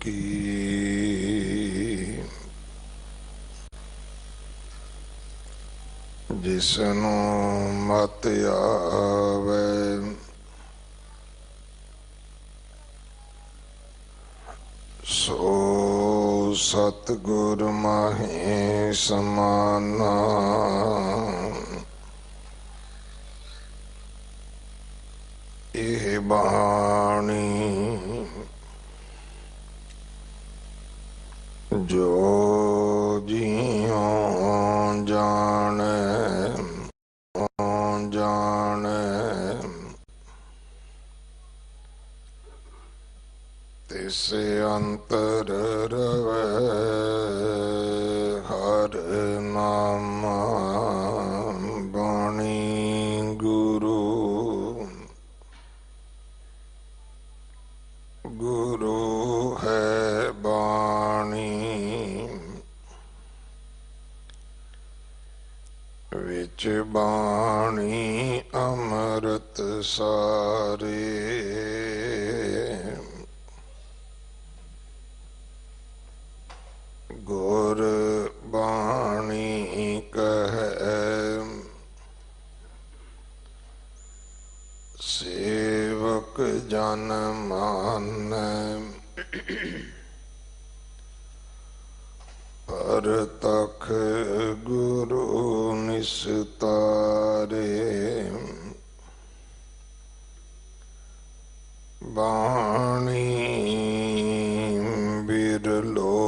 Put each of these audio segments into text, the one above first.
की। जिसनू मत आवे सो सतगुर माही समाना। यह बाणी जो जियों जाने तिसे अंतर रवे हर नाम बाणी गुरु। गुरु है बाणी विच बाणी अमृत सारे। गुर बाणी कहे सेवक जन मानै परतख गुरु निस्तारे। बाणी बिरलो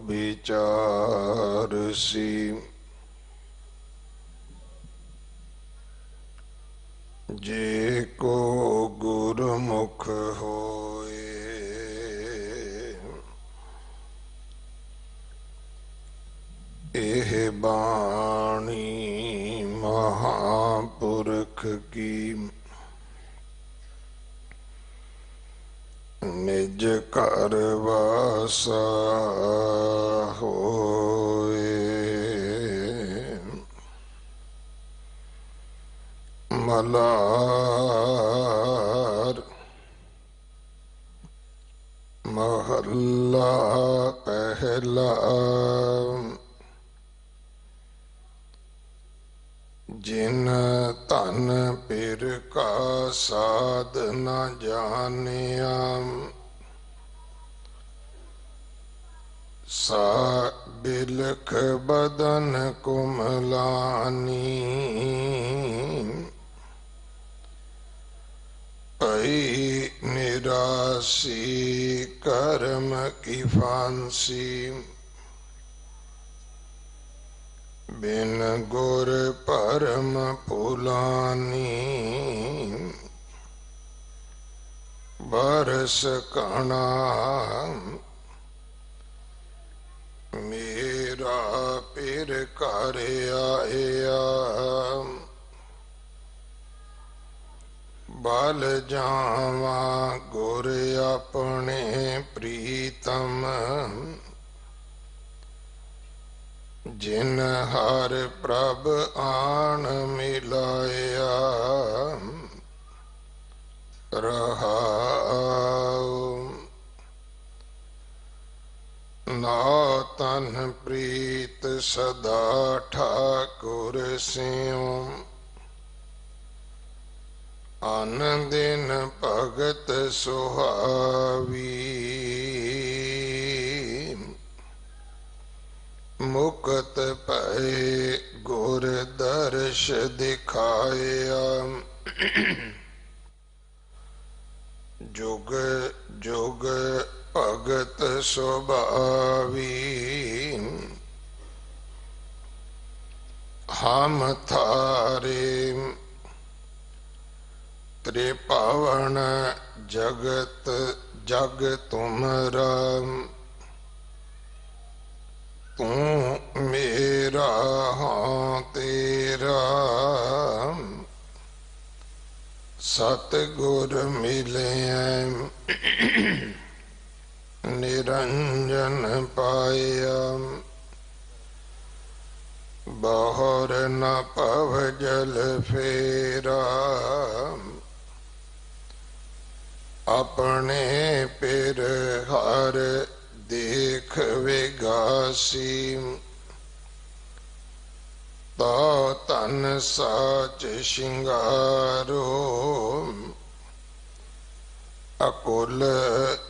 विचारसी जे को गुरमुख होए। एह बाणी महापुरख की निज घर वासा होए। मलार महला पहला जिन तन पिर का साध न जानिया सा बिलख बदन कुमलानी। पई निरासी कर्म की फांसी बिन गुर परम पुलानी। बरस कणा मेरा पिर कर आया बल जावा गुर अपने प्रीतम। जिन हर प्रभ आन मिलाया रहाऊ। नातन प्रीत सदा ठाकुर सियों अन दिन भगत सुहावी। मुकत पए गुर दर्श दिखाया जुग जुग भगत सुभावी। हम थारे त्रिपावन जगत जग तुमरा तू मेरा हाँ तेरा। सतगुर मिले निरंजन पाया बहुर न पव जल फेरा। अपने पिर हर देख विगासी तो तन साच शिंगारो अकुल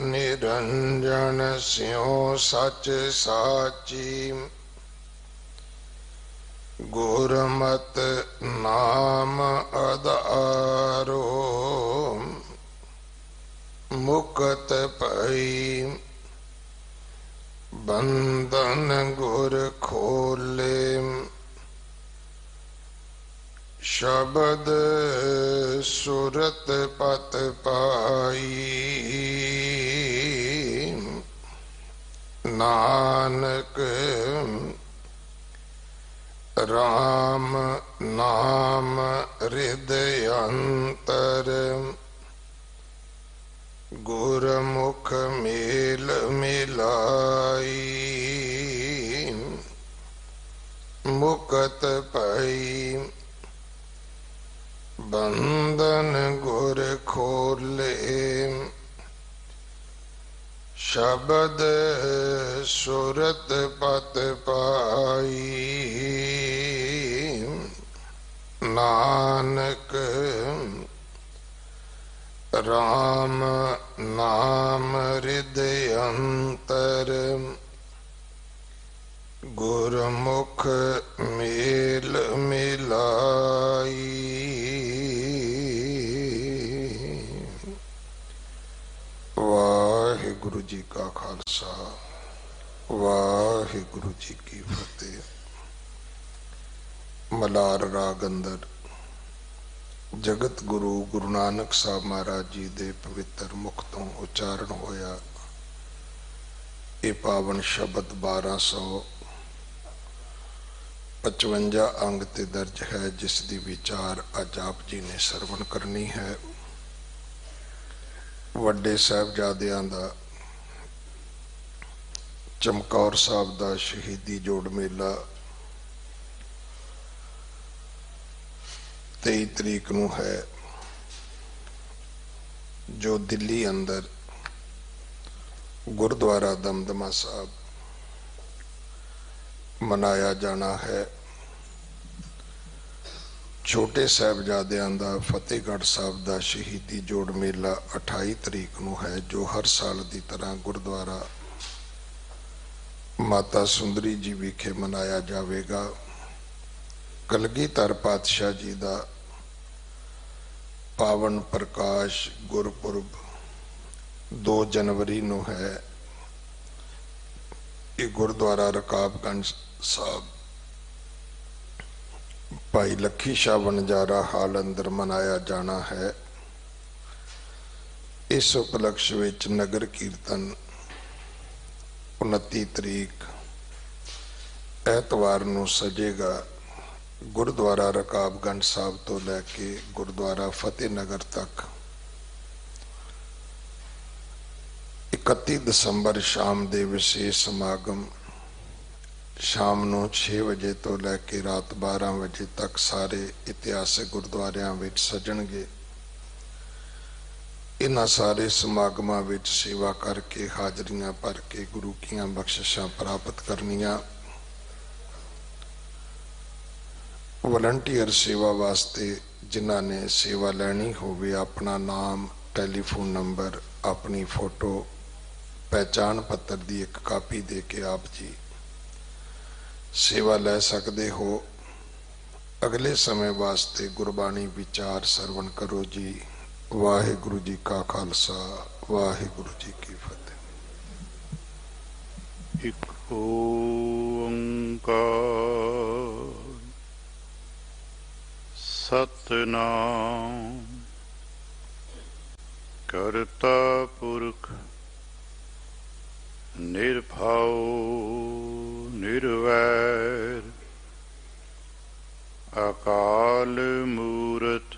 निरंजन स्यों सच साची गुरमत नाम आधारो मुक्त पई बंधन गुर खोले शब्द सुरत पत पाई नानक राम नाम हृदय अंतर गुरमुख मेल मिलाई मुक्त पई बंधन गुर खोले शब्द सुरत पत पाई नानक राम नाम हृदय अंतर गुरमुख मेल मिलाई। वाहिगुरु जी का खालसा वाहिगुरु जी की फतेह। मलार राग अंदर जगत गुरु गुरु नानक साहब महाराज जी दे पवित्र मुख तो उच्चारण होया ये पावन शब्द 1255 अंग ते दर्ज है, जिसकी विचार अज आप जी ने सरवण करनी है। वड्डे साहबजादियां दा चमकौर साहब दा शहीदी जोड़ मेला 23 तरीक नूं है, जो दिल्ली अंदर गुरुद्वारा दमदमा साहब मनाया जाना है। छोटे साहबजादियां दा फतेहगढ़ साहब दा शहीदी जोड़ मेला 28 तरीक नूं है, जो हर साल की तरह गुरुद्वारा माता सुंदरी जी विखे मनाया जाएगा। कलगीधर पातशाह जी का पावन प्रकाश गुरपुरब 2 जनवरी नूं है। ये गुरुद्वारा रकाबगंज साहब भाई लखी शाह वनजारा हाल अंदर मनाया जाना है। इस उपलक्ष्य विच नगर कीर्तन 29 तरीक ऐतवार नूं सजेगा। गुरुद्वारा रकाबगंज साहब तो लैके गुरुद्वारा फतेहनगर तक 31 दसंबर शाम के विशेष समागम शाम नूं 6 बजे तो लैके रात 12 बजे तक सारे इतिहासिक गुरुद्वारियां विच सजणगे। इन्हां सारे समागमां विच सेवा करके हाजरियां भर के गुरु कीआं बख्शिशां प्राप्त करनियां। वलंटियर सेवा वास्ते जिन्हां ने सेवा लैनी होवे अपना नाम टेलीफोन नंबर अपनी फोटो पहचान पत्र की एक कापी दे के आप जी सेवा लै सकते हो। अगले समय वास्ते गुरबाणी विचार सरवण करो जी। वाहिगुरु जी का खालसा वाहिगुरु जी की फतेह। एक ओंकार सतनाम करता पुरख निर्भव निर्वैर अकाल मूरत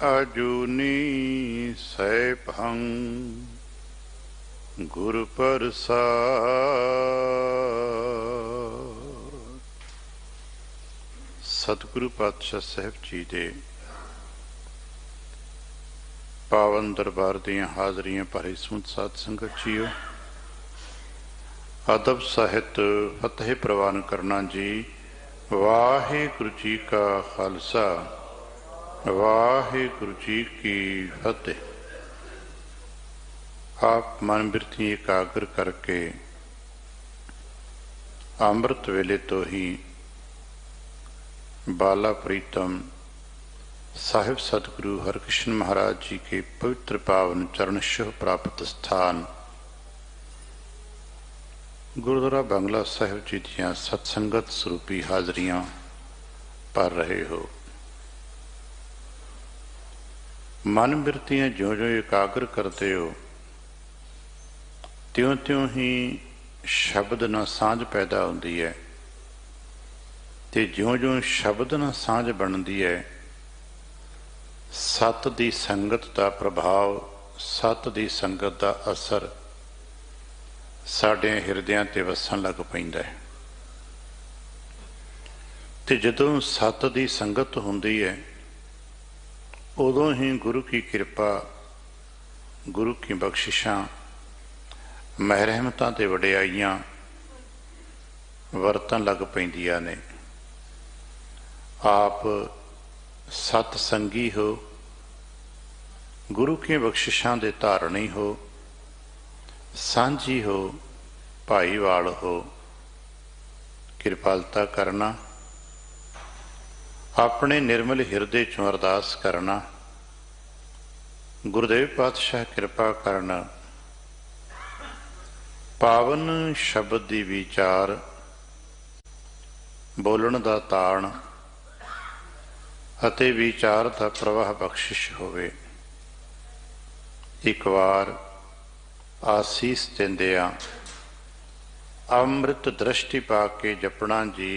अजूनी सैभं गुर प्रसाद। सतगुरु पातशाह साहब जी दे पावन दरबार दीयां हाज़रियां भरी सुत साध संगत जीओ। अदब साहित फतेह प्रवान करना जी। वाहिगुरु जी का खालसा, वाहिगुरु जी की फतेह। आप मन बिरती एकाग्र करके अमृत वेले तो ही बाला प्रीतम साहिब सतगुरु हरकृष्ण महाराज जी के पवित्र पावन चरण शोह प्राप्त स्थान गुरुद्वारा बंगला साहिब जी दियां सत्संगत स्वरूपी हाजरियां भर रहे हो। मन बिरतियां ज्यों ज्यों एकाग्र करते हो त्यों त्यों ही शब्द न सांझ पैदा होती है, ते ज्यों ज्यों शब्द न सांझ बनती है सत दी संगत का प्रभाव, सत दी संगत का असर साढ़े हिरदियां ते वसन लग पैंदा है। ते जदों सत दी संगत हुंदी है उदों ही गुरु की कृपा, गुरु की बख्शिशां, महरहमतां ते वडियाइयां वरतन लग पैंदियां ने। आप सतसंगी हो, गुरु की बख्शिशां दे धारणी हो, सांझी हो, भाईवाल हो। किरपालता करना, अपने निर्मल हिरदे चों अरदास करना, गुरुदेव पातशाह कृपा करना, पावन शब्द दी विचार, बोलन दा ताण अते विचार दा प्रवाह बख्शिश होवे। एक बार आसीस देंदिया अमृत दृष्टि पाके जपना जी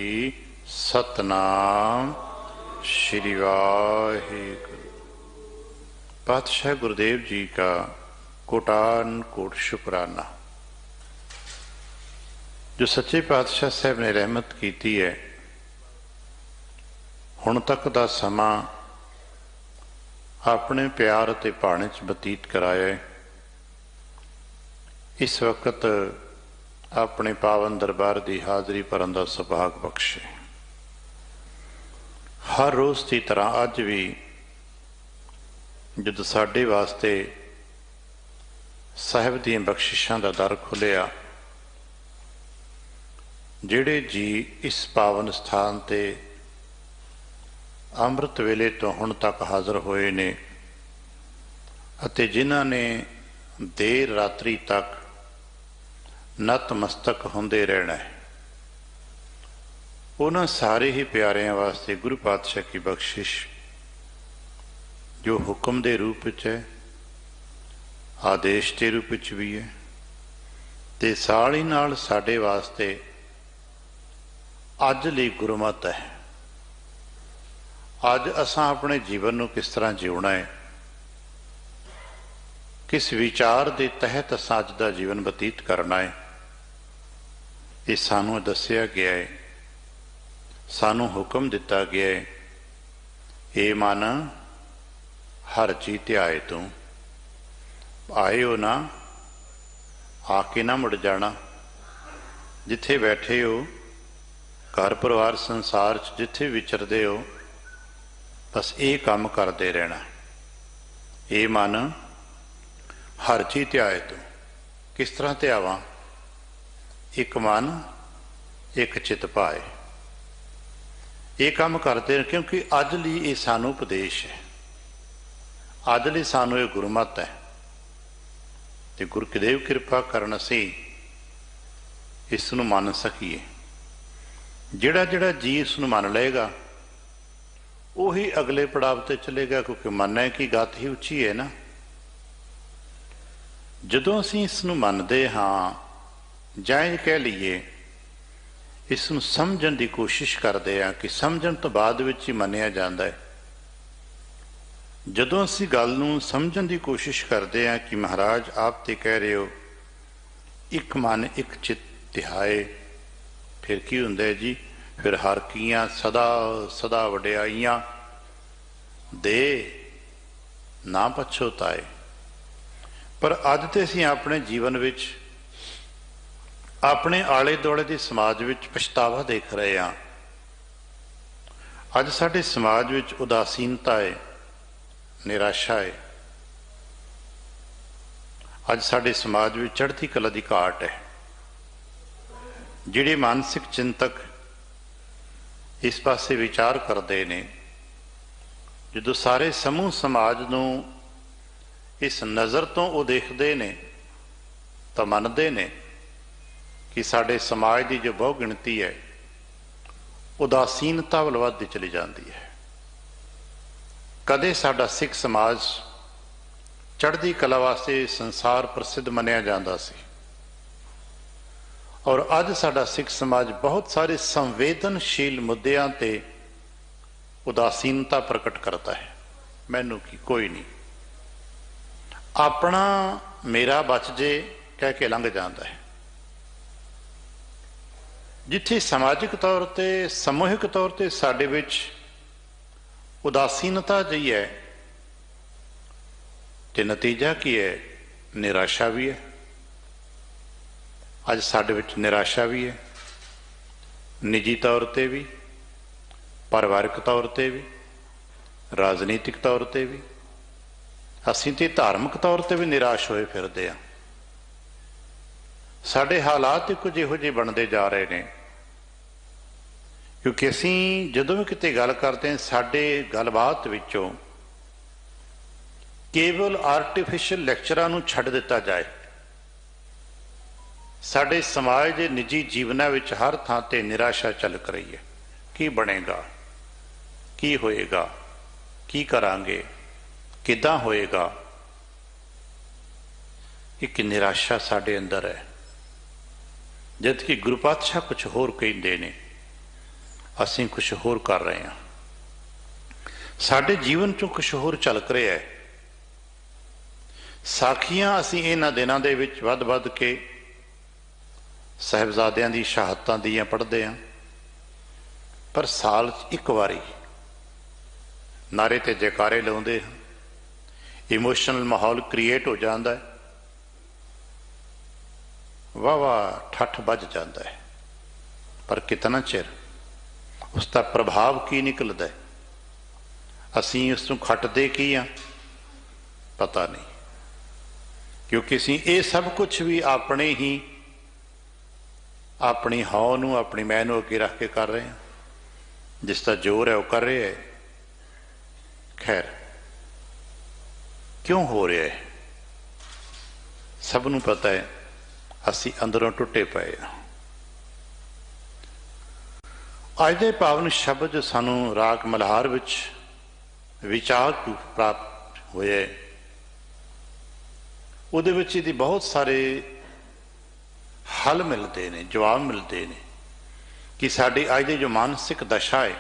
सतनाम श्री वाहिगुरु। पातशाह गुरुदेव जी का कोटान कोट शुकराना। जो सच्चे पातशाह साहब ने रहमत की है, हुण तक का समा अपने प्यार ते भाने च बतीत कराया है। इस वक्त अपने पावन दरबार की हाज़री भरन का सुभाग बख्शे। हर रोज़ की तरह अज भी जद साडे वास्ते साहिब दी बख्शिशां का दर खुलिया, जिहड़े जी इस पावन स्थान ते अमृत वेले तो हुण तक हाज़र होए ने अते जिन्हां ने देर रात्रि तक नतमस्तक होंदे रहना है, उन्हां सारे ही प्यारिਆਂ वास्ते गुरु पातशाह की बख्शिश जो हुक्म दे रूप विच है, आदेश के रूप विच भी है, ते साल ही नाल साडे वास्ते अज लई गुरमत है। अज असां अपने जीवन नूं किस तरह जिउणा है, किस विचार के तहत असां अज दा जीवन बतीत करना है, ये सानूं दस्सिया गया है, सानूं हुक्म दिता गया है। ये मन हर चीज ध्याए तूं, आए हो ना आके ना मुड़ जाना। जिथे बैठे हो घर परिवार संसार च जिथे विचरदे हो, बस ये काम करते रहना। ये मन हर चीज ध्याए तूं। किस तरह ध्यावां? एक मन एक चित भाए। ये काम करते हैं क्योंकि अज लई ये सानू उपदेश है, अज लई सानू ये गुरमत है। तो गुरदेव कृपा करन असीं इस नूं मन सकीए। जिहड़ा जिहड़ा जी इस नूं मन लेगा उही अगले पड़ाव ते चलेगा, क्योंकि मन है कि गत ही उच्ची है ना। जदों असीं इस नूं मनदे हां जां इह कह लईए इस नूं समझण दी कोशिश करदे हां कि समझण तो बाद विच ही मन्निया जांदा है। जदों असीं गल नूं समझण दी कोशिश करदे हां कि महाराज आप ते कह रहे हो एक मन एक चित ध्याए, फिर की हुंदा है जी? फिर हर कीयां सदा सदा वडियाइयां दे ਨਾ ਪਛਤਾਏ। ਪਰ ਅੱਜ ਤੇ ਅਸੀਂ ਆਪਣੇ ਜੀਵਨ ਵਿੱਚ, ਆਪਣੇ ਆਲੇ ਦੁਆਲੇ ਦੇ ਸਮਾਜ ਵਿੱਚ ਪਛਤਾਵਾ ਦੇਖ ਰਹੇ ਹਾਂ। ਅੱਜ ਸਾਡੇ ਸਮਾਜ ਵਿੱਚ ਉਦਾਸੀਨਤਾ ਹੈ, ਨਿਰਾਸ਼ਾ ਹੈ। ਅੱਜ ਸਾਡੇ ਸਮਾਜ ਵਿੱਚ ਚੜ੍ਹਦੀ ਕਲਾ ਦੀ ਘਾਟ ਹੈ। ਜਿਹੜੇ ਮਾਨਸਿਕ ਚਿੰਤਕ ਇਸ ਪਾਸੇ ਵਿਚਾਰ ਕਰਦੇ ਨੇ, ਜਦੋਂ ਸਾਰੇ ਸਮੂਹ ਸਮਾਜ ਨੂੰ ਇਸ ਨਜ਼ਰ ਤੋਂ ਉਹ ਦੇਖਦੇ ਨੇ ਤਾਂ ਮੰਨਦੇ ਨੇ ਕਿ ਸਾਡੇ ਸਮਾਜ ਦੀ ਜੋ ਬਹੁ ਗਿਣਤੀ ਹੈ ਉਦਾਸੀਨਤਾ ਵੱਲ ਵੱਧਦੀ ਚਲੀ ਜਾਂਦੀ ਹੈ। ਕਦੇ ਸਾਡਾ ਸਿੱਖ ਸਮਾਜ ਚੜ੍ਹਦੀ ਕਲਾ ਵਾਸਤੇ ਸੰਸਾਰ ਪ੍ਰਸਿੱਧ ਮੰਨਿਆ ਜਾਂਦਾ ਸੀ, ਔਰ ਅੱਜ ਸਾਡਾ ਸਿੱਖ ਸਮਾਜ ਬਹੁਤ ਸਾਰੇ ਸੰਵੇਦਨਸ਼ੀਲ ਮੁੱਦਿਆਂ ਤੇ ਉਦਾਸੀਨਤਾ ਪ੍ਰਗਟ ਕਰਦਾ ਹੈ। ਮੈਨੂੰ ਕੀ, ਕੋਈ ਨਹੀਂ, ਆਪਣਾ ਮੇਰਾ ਬਚ ਜੇ ਕਹਿ ਕੇ ਲੰਘ ਜਾਂਦਾ ਹੈ। ਜਿੱਥੇ ਸਮਾਜਿਕ ਤੌਰ ਤੇ, ਸਮੂਹਿਕ ਤੌਰ ਤੇ ਸਾਡੇ ਵਿੱਚ ਉਦਾਸੀਨਤਾ ਜਿਹੀ ਹੈ ਤੇ ਨਤੀਜਾ ਕੀ ਹੈ? ਨਿਰਾਸ਼ਾ ਵੀ ਹੈ। ਅੱਜ ਸਾਡੇ ਵਿੱਚ ਨਿਰਾਸ਼ਾ ਵੀ ਹੈ, ਨਿੱਜੀ ਤੌਰ ਤੇ ਵੀ, ਪਰਿਵਾਰਕ ਤੌਰ ਤੇ ਵੀ, ਰਾਜਨੀਤਿਕ ਤੌਰ ਤੇ ਵੀ। ਅਸੀਂ ਤੇ ਧਾਰਮਿਕ ਤੌਰ ਤੇ ਵੀ ਨਿਰਾਸ਼ ਹੋਏ ਫਿਰਦੇ ਹਾਂ। ਸਾਡੇ ਹਾਲਾਤ ਕੁਝ ਇਹੋ ਜਿਹੇ ਬਣਦੇ ਜਾ ਰਹੇ ਨੇ, ਕਿਉਂਕਿ ਅਸੀਂ ਜਦੋਂ ਵੀ ਕਿਤੇ ਗੱਲ ਕਰਦੇ ਹਾਂ, ਸਾਡੇ ਗੱਲਬਾਤ ਵਿੱਚੋਂ ਕੇਵਲ ਆਰਟੀਫਿਸ਼ੀਅਲ ਲੈਕਚਰਾਂ ਨੂੰ ਛੱਡ ਦਿੱਤਾ ਜਾਏ। ਸਾਡੇ ਸਮਾਜ ਦੇ ਨਿੱਜੀ ਜੀਵਨਾਂ ਵਿੱਚ ਹਰ ਥਾਂ ਤੇ ਨਿਰਾਸ਼ਾ ਝਲਕ ਰਹੀ ਹੈ। ਕੀ ਬਣੇਗਾ, ਕੀ ਹੋਏਗਾ, ਕੀ ਕਰਾਂਗੇ, ਕਿੱਦਾਂ ਹੋਏਗਾ? ਇੱਕ ਨਿਰਾਸ਼ਾ ਸਾਡੇ ਅੰਦਰ ਹੈ, ਜਦ ਕਿ ਗੁਰੂ ਪਾਤਸ਼ਾਹ ਕੁਛ ਹੋਰ ਕਹਿੰਦੇ ਨੇ, ਅਸੀਂ ਕੁਛ ਹੋਰ ਕਰ ਰਹੇ ਹਾਂ। ਸਾਡੇ ਜੀਵਨ ਚੋਂ ਕੁਛ ਹੋਰ ਝਲਕ ਰਿਹਾ ਹੈ। ਸਾਖੀਆਂ ਅਸੀਂ ਇਹਨਾਂ ਦਿਨਾਂ ਦੇ ਵਿੱਚ ਵੱਧ ਕੇ ਸਾਹਿਬਜ਼ਾਦਿਆਂ ਦੀ ਸ਼ਹਾਦਤਾਂ ਦੀਆਂ ਪੜ੍ਹਦੇ ਹਾਂ, ਪਰ ਸਾਲ 'ਚ ਇੱਕ ਵਾਰੀ ਨਾਰੇ ਤੇ ਜੈਕਾਰੇ ਲਾਉਂਦੇ ਹਾਂ, ਇਮੋਸ਼ਨਲ ਮਾਹੌਲ ਕ੍ਰੀਏਟ ਹੋ ਜਾਂਦਾ ਹੈ, ਵਾਹ ਠੱਠ ਵੱਜ ਜਾਂਦਾ ਹੈ, ਪਰ ਕਿਤਨਾ ਚਿਰ ਉਸ ਦਾ ਪ੍ਰਭਾਵ ਕੀ ਨਿਕਲਦਾ ਹੈ? ਅਸੀਂ ਉਸ ਨੂੰ ਖੱਟਦੇ ਕੀ ਹਾਂ? ਪਤਾ ਨਹੀਂ, ਕਿਉਂਕਿ ਅਸੀਂ ਇਹ ਸਭ ਕੁਛ ਵੀ ਆਪਣੇ ਹੀ, ਆਪਣੀ ਹਉ ਨੂੰ, ਆਪਣੀ ਮੈਂ ਨੂੰ ਅੱਗੇ ਰੱਖ ਕੇ ਕਰ ਰਹੇ ਹਾਂ। ਜਿਸ ਦਾ ਜ਼ੋਰ ਹੈ ਉਹ ਕਰ ਰਿਹਾ ਹੈ। ਖੈਰ, ਕਿਉਂ ਹੋ ਰਿਹਾ ਹੈ? ਸਭ ਨੂੰ ਪਤਾ ਹੈ, ਅਸੀਂ ਅੰਦਰੋਂ ਟੁੱਟੇ ਪਏ ਹਾਂ। ਅੱਜ ਦੇ ਪਾਵਨ ਸ਼ਬਦ ਜੋ ਸਾਨੂੰ ਰਾਗ ਮਲਹਾਰ ਵਿੱਚ ਵਿਚਾਰ ਪ੍ਰਾਪਤ ਹੋਏ, ਉਹਦੇ ਵਿੱਚ ਇਹਦੀ ਬਹੁਤ ਸਾਰੇ ਹੱਲ ਮਿਲਦੇ ਨੇ, ਜਵਾਬ ਮਿਲਦੇ ਨੇ ਕਿ ਸਾਡੀ ਅੱਜ ਦੀ ਜੋ ਮਾਨਸਿਕ ਦਸ਼ਾ ਹੈ,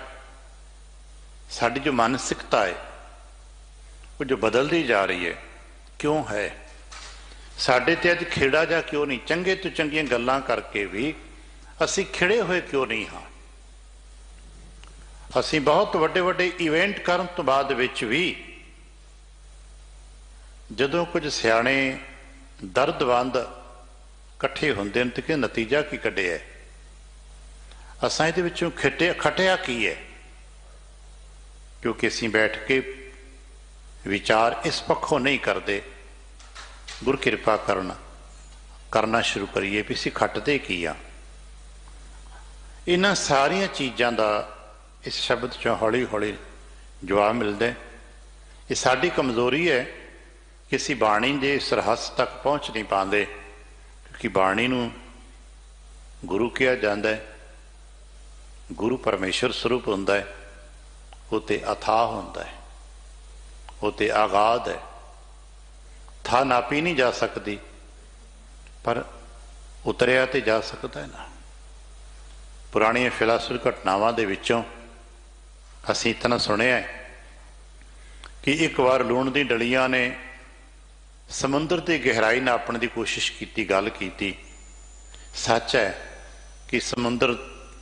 ਸਾਡੀ ਜੋ ਮਾਨਸਿਕਤਾ ਹੈ, ਉਹ ਜੋ ਬਦਲਦੀ ਜਾ ਰਹੀ ਹੈ, ਕਿਉਂ ਹੈ? ਸਾਡੇ ਤੇ ਅੱਜ ਖੇੜਾ ਜਾ ਕਿਉਂ ਨਹੀਂ? ਚੰਗੇ ਤੋਂ ਚੰਗੀਆਂ ਗੱਲਾਂ ਕਰਕੇ ਵੀ ਅਸੀਂ ਖਿੜੇ ਹੋਏ ਕਿਉਂ ਨਹੀਂ ਹਾਂ? ਅਸੀਂ ਬਹੁਤ ਵੱਡੇ ਇਵੈਂਟ ਕਰਨ ਤੋਂ ਬਾਅਦ ਵਿੱਚ ਵੀ ਜਦੋਂ ਕੁਝ ਸਿਆਣੇ ਦਰਦਵੰਦ ਇਕੱਠੇ ਹੁੰਦੇ ਨੇ, ਤੇ ਕਿ ਨਤੀਜਾ ਕੀ ਕੱਢਿਆ? ਅਸਾਂ ਇਹਦੇ ਵਿੱਚੋਂ ਖਟਿਆ ਕੀ ਹੈ? ਕਿਉਂਕਿ ਅਸੀਂ ਬੈਠ ਕੇ ਵਿਚਾਰ ਇਸ ਪੱਖੋਂ ਨਹੀਂ ਕਰਦੇ। ਗੁਰ ਕਿਰਪਾ ਕਰਨਾ ਸ਼ੁਰੂ ਕਰੀਏ ਵੀ ਅਸੀਂ ਖੱਟਦੇ ਕੀ ਆ। ਇਹਨਾਂ ਸਾਰੀਆਂ ਚੀਜ਼ਾਂ ਦਾ ਇਸ ਸ਼ਬਦ ਚੋਂ ਹੌਲੀ ਹੌਲੀ ਜਵਾਬ ਮਿਲਦਾ। ਇਹ ਸਾਡੀ ਕਮਜ਼ੋਰੀ ਹੈ ਕਿ ਅਸੀਂ ਬਾਣੀ ਦੇ ਸਰਹੱਦ ਤੱਕ ਪਹੁੰਚ ਨਹੀਂ ਪਾਉਂਦੇ, ਕਿਉਂਕਿ ਬਾਣੀ ਨੂੰ ਗੁਰੂ ਕਿਹਾ ਜਾਂਦਾ ਹੈ। ਗੁਰੂ ਪਰਮੇਸ਼ਰ ਸਰੂਪ ਹੁੰਦਾ ਹੈ, ਉਹ ਤੇ ਅਥਾਹ ਹੁੰਦਾ ਹੈ, ਉਹ ਤੇ ਆਗਾਧ ਹੈ। ਥਾਂ ਨਾਪੀ ਨਹੀਂ ਜਾ ਸਕਦੀ, ਪਰ ਉਤਰਿਆ ਤੇ ਜਾ ਸਕਦਾ ਹੈ ਨਾ। ਪੁਰਾਣੀਆਂ ਫਿਲਾਸਫੀ ਘਟਨਾਵਾਂ ਦੇ ਵਿੱਚੋਂ ਅਸੀਂ ਇਤਨਾ ਸੁਣਿਆ ਕਿ ਇੱਕ ਵਾਰ ਲੂਣ ਦੀ ਡਲੀਆਂ ਨੇ ਸਮੁੰਦਰ ਦੀ ਗਹਿਰਾਈ ਨਾਪਣ ਦੀ ਕੋਸ਼ਿਸ਼ ਕੀਤੀ, ਗੱਲ ਕੀਤੀ। ਸੱਚ ਹੈ ਕਿ ਸਮੁੰਦਰ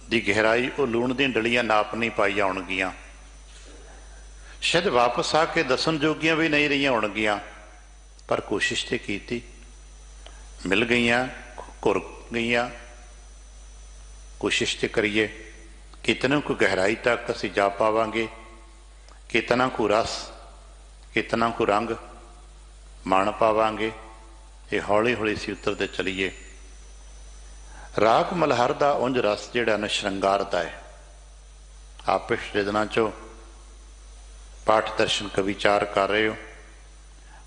ਦੀ ਗਹਿਰਾਈ ਉਹ ਲੂਣ ਦੀਆਂ ਡਲੀਆਂ ਨਾਪ ਨਹੀਂ ਪਾਈ ਆਉਣਗੀਆਂ। शायद वापस आके दसन जोगियां भी नहीं रही होणगियां, पर कोशिश तो की, मिल गईयां, घुर गईयां। कोशिश तो करिए, कितना को गहराई तक असी जा पावांगे, कितना को रस, कितना को रंग माण पावांगे। ये हौली हौली सी उतरते चलीए। राग मल्हार का उंज रस जिहड़ा ना श्रृंगार दा है। आप पिछले दिनों चो पाठ दर्शन का विचार कर रहे हो।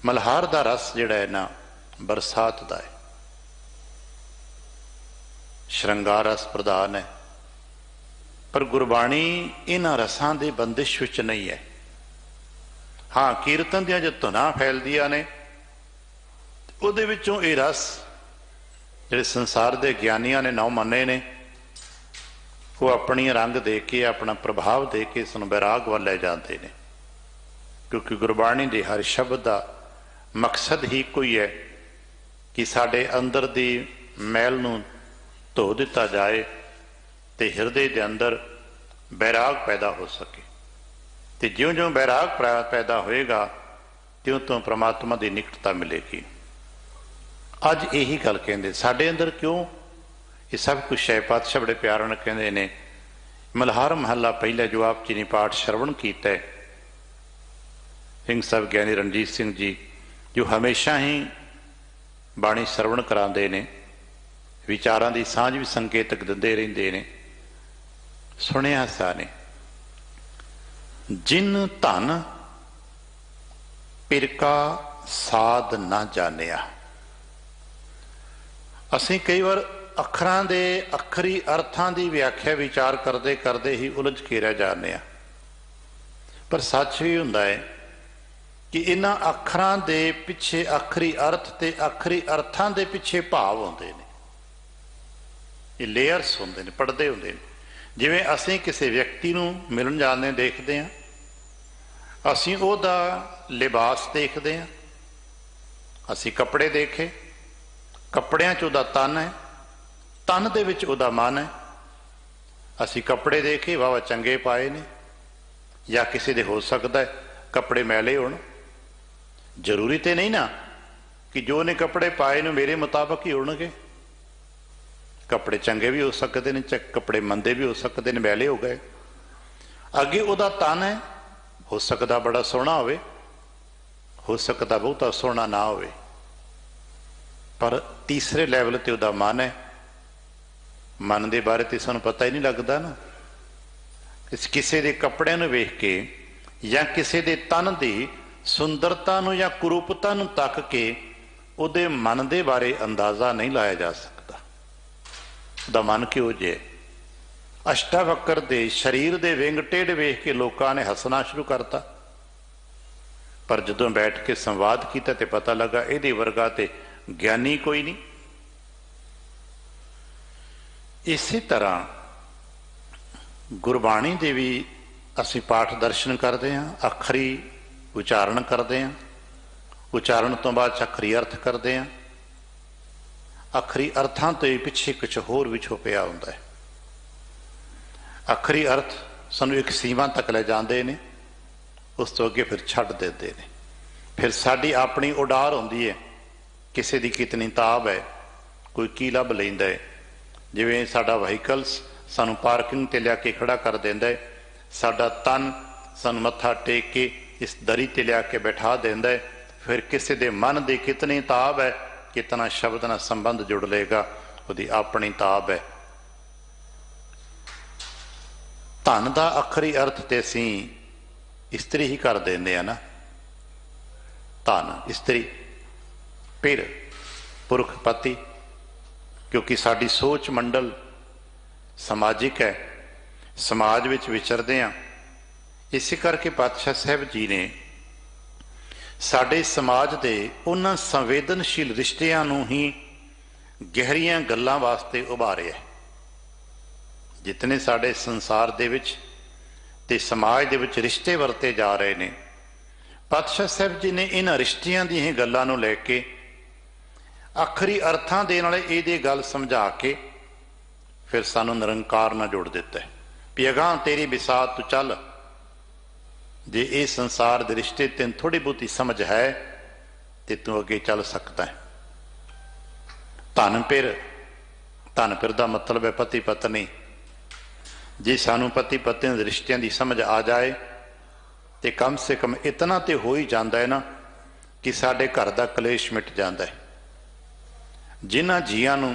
मल्हार का रस जिहड़ा है ना बरसात का है, श्रृंगार रस प्रधान है। पर गुरबाणी इन्हां रसां दे बंदिश विच नहीं है। हाँ, कीर्तन दियां जो धुनां फैलदियां ने उहदे विचों ये रस जिहड़े संसार दे ज्ञानियां ने नौ मन्ने ने, वो अपनी रंग दे के, अपना प्रभाव दे के इस बैराग वाल लै जाते हैं। क्योंकि गुरबाणी दे हर शब्द का मकसद ही कोई है कि साडे अंदर दी मैल नूं धो दिता जाए तो हिरदे के अंदर बैराग पैदा हो सके। तो ज्यों ज्यों बैराग पैदा होएगा त्यों त्यों परमात्मा की निकटता मिलेगी। अज यही गल कहते साडे अंदर क्यों ये सब कुछ है। पातशाह बड़े प्यार नाल कहते ने, मल्हार महला पहला जो आप जी ने पाठ श्रवण किया है, सिंह साहब ज्ञानी रणजीत सिंह जी जो हमेशा ही बाणी श्रवण कराते ने, विचारां की सांझ भी संकेतक दिंदे रहिंदे ने। सुनिया साने, जिन धन पिरका साध ना जानिया। असीं कई बार अखरां दे अखरी अर्थां की व्याख्या विचार करते करते ही उलझ के रह जाने। पर सच भी हुंदा है कि इन्हां अखरां दे पिछे आखरी अर्थ ते आखरी अर्थां दे पिछे भाव होंदे ने। ये लेयर्स होंदे ने, पढ़दे होंदे ने। जिवें असीं किसी व्यक्ति नूं मिलन जाने देखते हैं, असीं ओहदा लिबास देखते हैं, असीं कपड़े देखे, कपड़ियां च उहदा तन है, तन दे विच उहदा मन है। असीं कपड़े देखे वाह चंगे पाए ने, या किसी दे हो सकता है कपड़े मैले होण। जरूरी तो नहीं ना कि जो ने कपड़े पाए ने मेरे मुताबिक ही होणगे। कपड़े चंगे भी हो सकते हैं, कपड़े मंदे भी हो सकते हैं, मैले हो गए। अगे उहदा तन है, हो सकता बड़ा सोहना होवे, हो सकता बहुता सोहना ना होवे। पर तीसरे लैवल ते उहदा मन है। मन के बारे तो सानूं पता ही नहीं लगता ना। किसी के कपड़े नूं वेख के या किसी के तन की सुंदरता नूं या कुरूपता नूं तक के उहदे मन के बारे अंदाजा नहीं लाया जा सकता। उहदा मन किहो जिहा। अष्टावक्र दे शरीर दे विंग टेढ़ वेख के लोगों ने हसना शुरू करता, पर जदों बैठ के संवाद किया तो पता लगा इहदे वर्गा ते ज्ञानी कोई नहीं। इसी तरह गुरबाणी दे भी असीं पाठ दर्शन करते हैं, अखरी उचारण करते हैं, उचारण तो बाद अखरी अर्थ करते हैं। अखरी अर्थां तो पिछे कुछ होर भी छुपिया हुंदा है। अखरी अर्थ सानूं एक सीमा तक ले जाते हैं, उस तो अगे फिर छड्ड देते हैं। फिर साडी अपनी उडार होंदी है, किसी की कितनी ताब है, कोई की लभ लैंदा है। जिवें साडा वहीकल्स सानूं पार्किंग ते लिया के खड़ा कर देंदा है, साडा तन सानूं मत्था टेक के इस दरी ते लिया के बैठा देंदा है। फिर किसी दे मन की कितनी ताब है, कितना शब्द नाल संबंध जुड़ लेगा, उहदी अपनी ताब है। धन का आखरी अर्थ तो असीं इस्त्री ही कर देंदे आ ना। धन इस्त्री, फिर पुरख पति, क्योंकि साडी सोच मंडल समाजिक है, समाज विच विचरदे हैं। इस करके पातशाह साहब जी ने साडे समाज के उन्हां संवेदनशील रिश्तियां नूं ही गहरियां गल्लां वास्ते उभारे है। जितने साडे संसार दे विच ते समाज दे विच रिश्ते वरते जा रहे ने, पातशाह साहब जी ने इन्हां रिश्तियां दी ही गल्लां नूं लैके आखरी अर्थां दे नाल इहदी गल समझा के फिर सानूं निरंकार नाल जोड़ दिता है भी अगां तेरी बिसात तू चल। जे ये संसार के रिश्ते तेन थोड़ी बहुती समझ है तो तू अगे चल सकता है। धन फिर का मतलब है पति पत्नी। जे सानू पति पत्नी के रिश्तियों की समझ आ जाए तो कम से कम इतना तो हो ही जाता है ना कि साडे घर का कलेश मिट जाता है। जिन्हां जियां नूं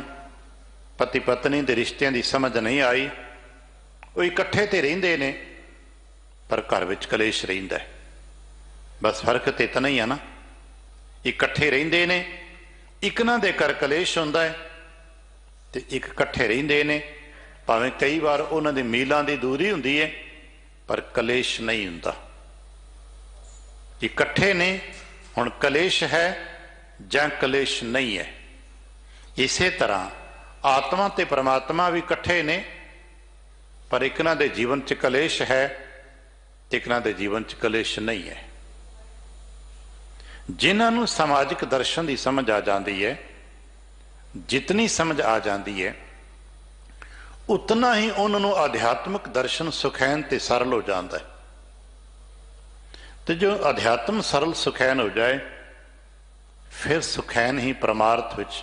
पति पत्नी के रिश्तियों की समझ नहीं आई वो इकट्ठे तो रहिंदे ने पर घर विच कलेश रहिंदा है। बस फर्क तो इतना ही है ना, इकट्ठे रहिंदे ने, एक ना दे घर कलेश हुंदा है ते एक इकट्ठे रहिंदे ने। भावें कई बार उन्हां दे मीलों की दूरी हुंदी है पर कलेश नहीं हुंदा। इकट्ठे ने, हुण कलेश है जां कलेश नहीं है। इसे तरह आत्मा ते परमात्मा भी इकट्ठे ने पर एक ना दे जीवन च कलेश है ते एक ना दे जीवन च कलेश नहीं है। जिन्होंने समाजिक दर्शन की समझ आ जाती है, जितनी समझ आ जाती है उतना ही उन्होंने आध्यात्मिक दर्शन सुखैन ते सरल हो जाता है। तो जो अध्यात्म सरल सुखैन हो जाए फिर सुखैन ही परमार्थ विच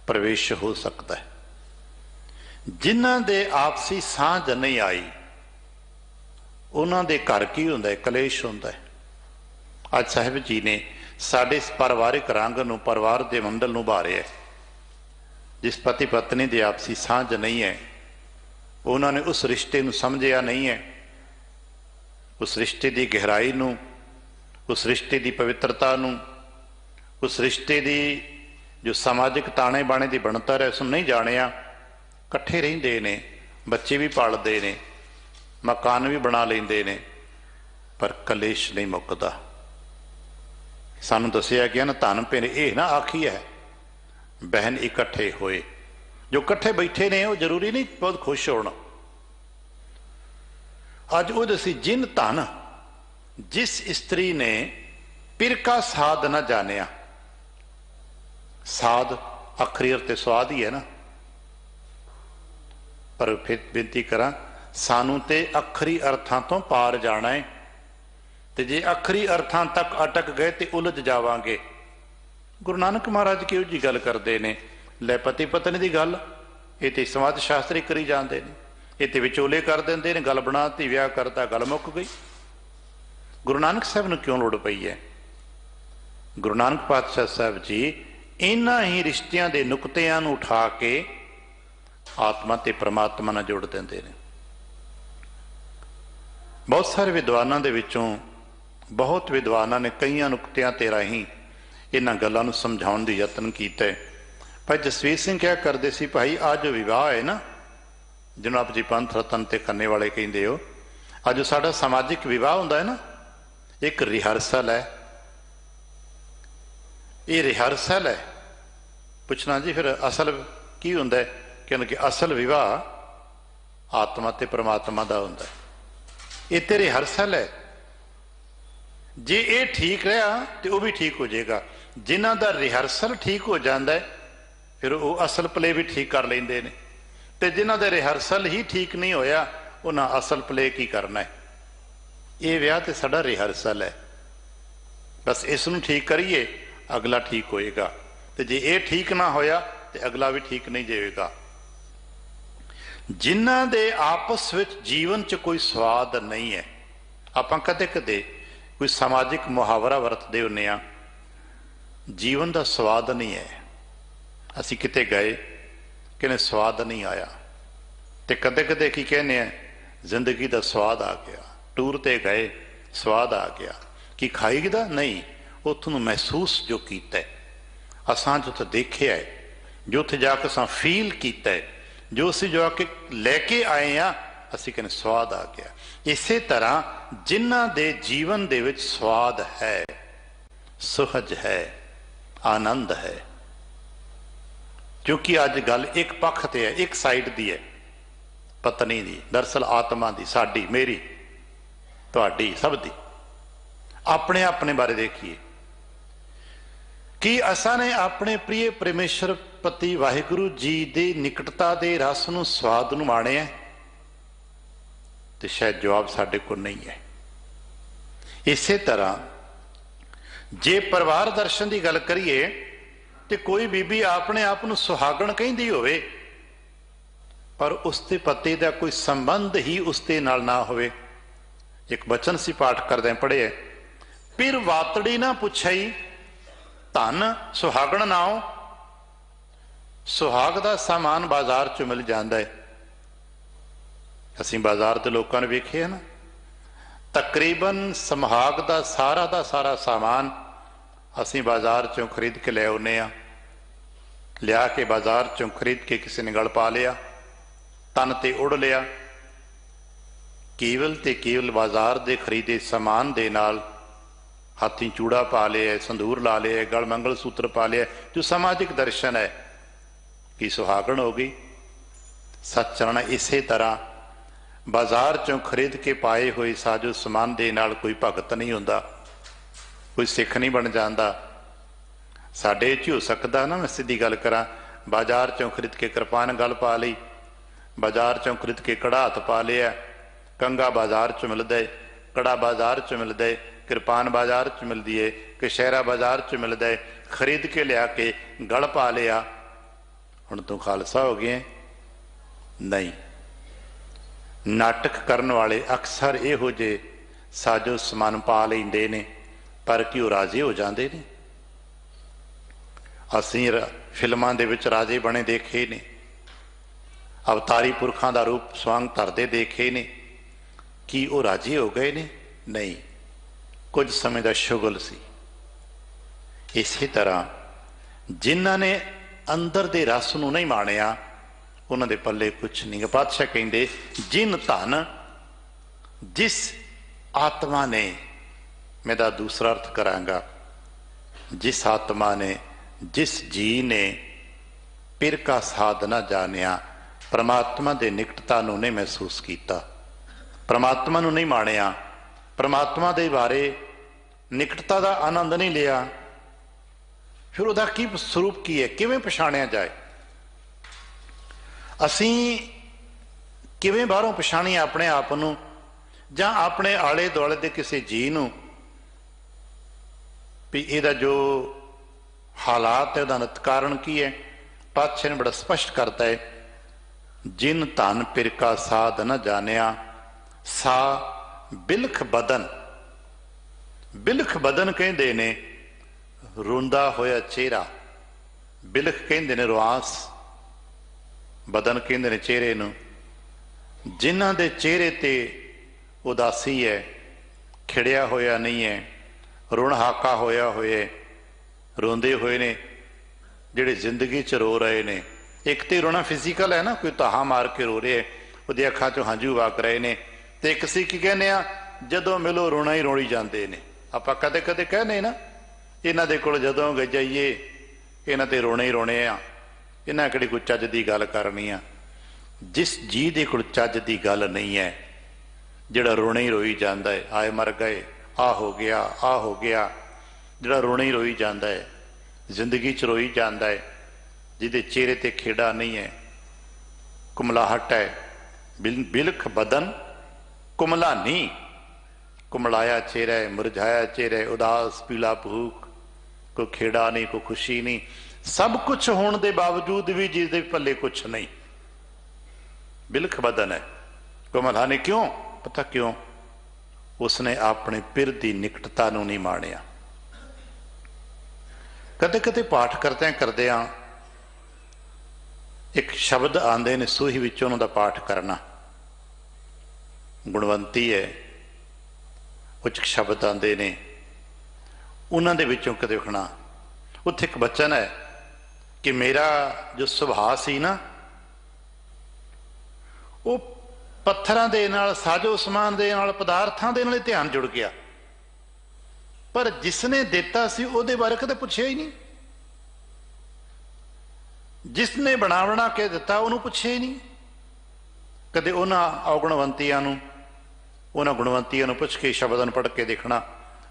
प्रवेश हो सकता है। जिन्हां दे आपसी सांझ नहीं आई उन्हां दे घर की हुंदा है, कलेश हुंदा है। अज साहिब जी ने साडे परिवारिक रंग नूं, परिवार के मंडल नूं उभारिया है। जिस पति पत्नी की आपसी सांझ नहीं है उन्होंने उस रिश्ते नूं समझिया नहीं है, उस रिश्ते की गहराई नूं, उस रिश्ते की पवित्रता नूं, उस रिश्ते की जो समाजिक ताने बाने की बनतर है उसनूं नहीं जानिया। कट्ठे रहिंदे ने, बच्चे भी पालते ने, मकान भी बना लेंदे ने पर कलेश नहीं मुकदा। सानूं दसिया गया ना धन पिन ये ना आखी है बहन इकट्ठे होए। जो कट्ठे बैठे ने वो जरूरी नहीं बहुत खुश होना। अज वो दसी जिन धन जिस स्त्री ने पिर का साध न जानिया, साध अखरी अर्थ स्वाद ही है ना, पर फिर बेनती करा सानू ते अखरी अर्थां तो पार जाना है। तो जे अखरी अर्थां तक अटक गए तो उलझ जावांगे। गुरु नानक महाराज किहो जी गल करते हैं, लै पति पत्नी की गल ये तो समाज शास्त्री करी जाते हैं, ये तो विचोले कर देंगे ने, गल बनाती विआह करता गल मुक गई। गुरु नानक साहब ने क्यों लोड़ पई है? गुरु नानक पातशाह साहब जी इन्हां ही रिश्तियां दे नुकतियां नूं उठा के आत्मा ते परमात्मा नाल जोड़ देंदे ने। बहुत सारे विद्वानां दे विचों बहुत विद्वानां ने कई नुकतियां ते राहीं इन्हां गल्लां नूं समझाउण दी यतन कीता है। भाई जसवीर सिंह क्या करते सी, भाई आ जो विवाह है ना जिन्होंने आप जी पंथ रतन ते करने वाले कहते हो, अज साडा समाजिक विवाह हुंदा है ना, एक रिहर्सल है। ये रिहर्सल है। पुछना जी फिर असल की हुंदा है? क्योंकि असल विवाह आत्मा ते परमात्मा दा हुंदा है। ये ते रिहर्सल है। जे ये ठीक रहा तो वह भी ठीक हो जाएगा। जिन्हां दा रिहर्सल ठीक हो जाता है फिर वो असल प्ले भी ठीक कर लेंदे ने, ते जिन्हां दा रिहर्सल ही ठीक नहीं होया उन्हां असल प्ले की करना है। ये विआह ते साडा रिहर्सल है, बस इसनूं ठीक करिए अगला ठीक होएगा। तो जे ये ठीक ना होया तो अगला भी ठीक नहीं जाएगा। जिन्हां दे आपस विच जीवन च कोई स्वाद नहीं है, आपां कदे कदे कोई समाजिक मुहावरा वरतदे हुंदे आ, जीवन का स्वाद नहीं है। असीं किते गए कहने स्वाद नहीं आया, तो कदे कदे की कहने जिंदगी का स्वाद आ गया। टूर ते गए स्वाद आ गया, कि खाई दा नहीं, उत्थों महसूस जो कीता है असां जो उत्थे देखिया है, जो उत्थे जाके असां फील कीता है, जो असीं जो आके लैके आए हैं असीं कहने स्वाद आ गया। इसे तरह जिन्हां दे जीवन दे विच स्वाद है, सुहज है, आनंद है, क्योंकि अज गल एक पक्ष ते है, एक साइड दी है, पत्नी दी, दरअसल आत्मा दी, साडी, मेरी, तुहाडी, सब दी। अपने अपने बारे देखिए कि असां ने अपने प्रिय परमेश्वर पति वाहिगुरु जी दे निकटता दे रस नूं स्वाद नूं माणिया, तो शायद जवाब साडे कोल नहीं है। इसे तरह जे परिवार दर्शन की गल करिए तो कोई बीबी अपने आप को सुहागण कहती होवे पर उसके पति का कोई संबंध ही उसके नाल ना होवे। एक बचन सी पाठ करदे पढ़े, फिर वातड़ी ना पुछई धन सुहागण नाओ। सुहाग का सामान बाजार चो मिल जाता है। असीं बाजार के लोगों ने वेखे है ना, तकरीबन सुहाग का सारा सामान असीं बाजार चों खरीद के ले आने आ, लिया के बाजार चों खरीद के किसी ने गल पा लिया, तन ते उड़ लिया। केवल ते केवल बाजार दे खरीदे समान दे नाल हाथी चूड़ा पा लिया, संदूर ला लिया, गल मंगल सूत्र पा लिया, जो सामाजिक दर्शन है कि सुहागण हो गई। सच चलना इसे तरह बाजार चों खरीद के पाए हुए साजो समान दे नाल कोई भगत नहीं होंदा, कोई सिख नहीं बन जाता। साडे च हो सकता ना, मैं सीधी गल करा, बाजार चों खरीद के कृपान गल पा ली, बाजार चों खरीद के कड़ा हथ पा लिया, कंगा बाजार च मिलता है, कड़ा बाजार च मिलता है, कृपान बाजार च मिलती है, कशहरा बाजार च मिलता है, खरीद के लिया के गल पा लिया, हुण तू खालसा हो गए। नहीं, नाटक करने वाले अक्सर इहो जे साजो समान पा लेंदे ने पर कि वो राजे हो जाते ने। असीं फिल्मां दे विच राजे बने देखे ने, अवतारी पुरखों का रूप स्वांग धरते देखे ने, कि वो राजे हो गए ने? नहीं, कुछ समय का शुगल सी। इसी तरह जिन्हों ने अंदर दे रस नूं नहीं माणिया उन्होंने पल्ले कुछ नहीं। पातशाह कहते जिन धन जिस आत्मा ने, मैं दा दूसरा अर्थ करांगा, जिस आत्मा ने जिस जी ने पिर का साध न जानिया, परमात्मा दे निकटता नूं नहीं महसूस किया, परमात्मा नूं नहीं माणिया, परमात्मा दे बारे निकटता का आनंद नहीं लिया, फिर उसका की स्वरूप की है, किवें पछाणिया जाए? असीं किवें बाहरों पछाणीए अपने आप नूं जां अपने आले दुआले दे किसी जी नूं भी इहदा जो हालात है उहदा नित कारण की है? पातशाह ने बड़ा स्पष्ट करता है, जिन धन पिर का साध न जानिया सा बिलख बदन। बिलख बदन कहते ने रोंदा होया चेहरा, बिलख कहते ने रुआस, बदन कहते ने चेहरे नूं। जिन्हां दे चेहरे ते उदासी है, खिड़िया होया नहीं है, रुण हाका होया होए, रोंदे हुए ने, जिहड़े जिंदगी च रो रहे ने। एक तो रोना फिजिकल है ना, कोई ताहा मार के रो रहे है, उहदी अखां चों हंझू वग रहे ने, ते एक सी की कहने आ जदों मिलो रोना ही रोई जाते ने। आपां कदे कदे कहने ना, इन्हां दे कोल जदों गए जाइए इन्हां ते रोने ही रोने आ, इन्हां किहड़ी कोई चज दी गल करनी आ। जिस जी दे कोल चज दी गल नहीं है, जिहड़ा रोने ही रोई जाता है, आए मर गए, आ हो गया, आ हो गया, जिहड़ा रोने ही रोई जाता है, जिंदगी च रोई जाता है, जिहदे चेहरे ते खेड़ा नहीं है, कुमलाहट है, बिलख बदन कुमला नहीं, कुमलाया चेहरा है, मुरझाया चेहरा है, उदास पीला भूख, कोई खेड़ा नहीं, कोई खुशी नहीं, सब कुछ होने के बावजूद भी जिसके पल्ले कुछ नहीं, बिलख बदन है, कुमला ने। क्यों? पता क्यों? उसने अपने पिर की निकटता नूं नहीं माणिया। कदे कदे पाठ करदे एक शब्द आंदे ने सूही विचों उन्हां दा पाठ करना, गुणवंती है, कुछ शब्द आंदे ने, उन्हां दे विचों कदे उठना, उत्थे एक बचन है कि मेरा जो सुभाव सी ना वो पत्थरां दे नाल, साजो समान दे नाल, पदार्थां दे नाल ध्यान जुड़ गया, पर जिसने दिता सी उहदे बारे कदे पुछिया ही नहीं, जिसने बना के दिता उन्होंने पुछिया ही नहीं। कदे उन्हां अवगुणवंतियां नूं, उन्हां गुणवंतियां नूं पुछ के शब्दां नूं पढ़ के देखना।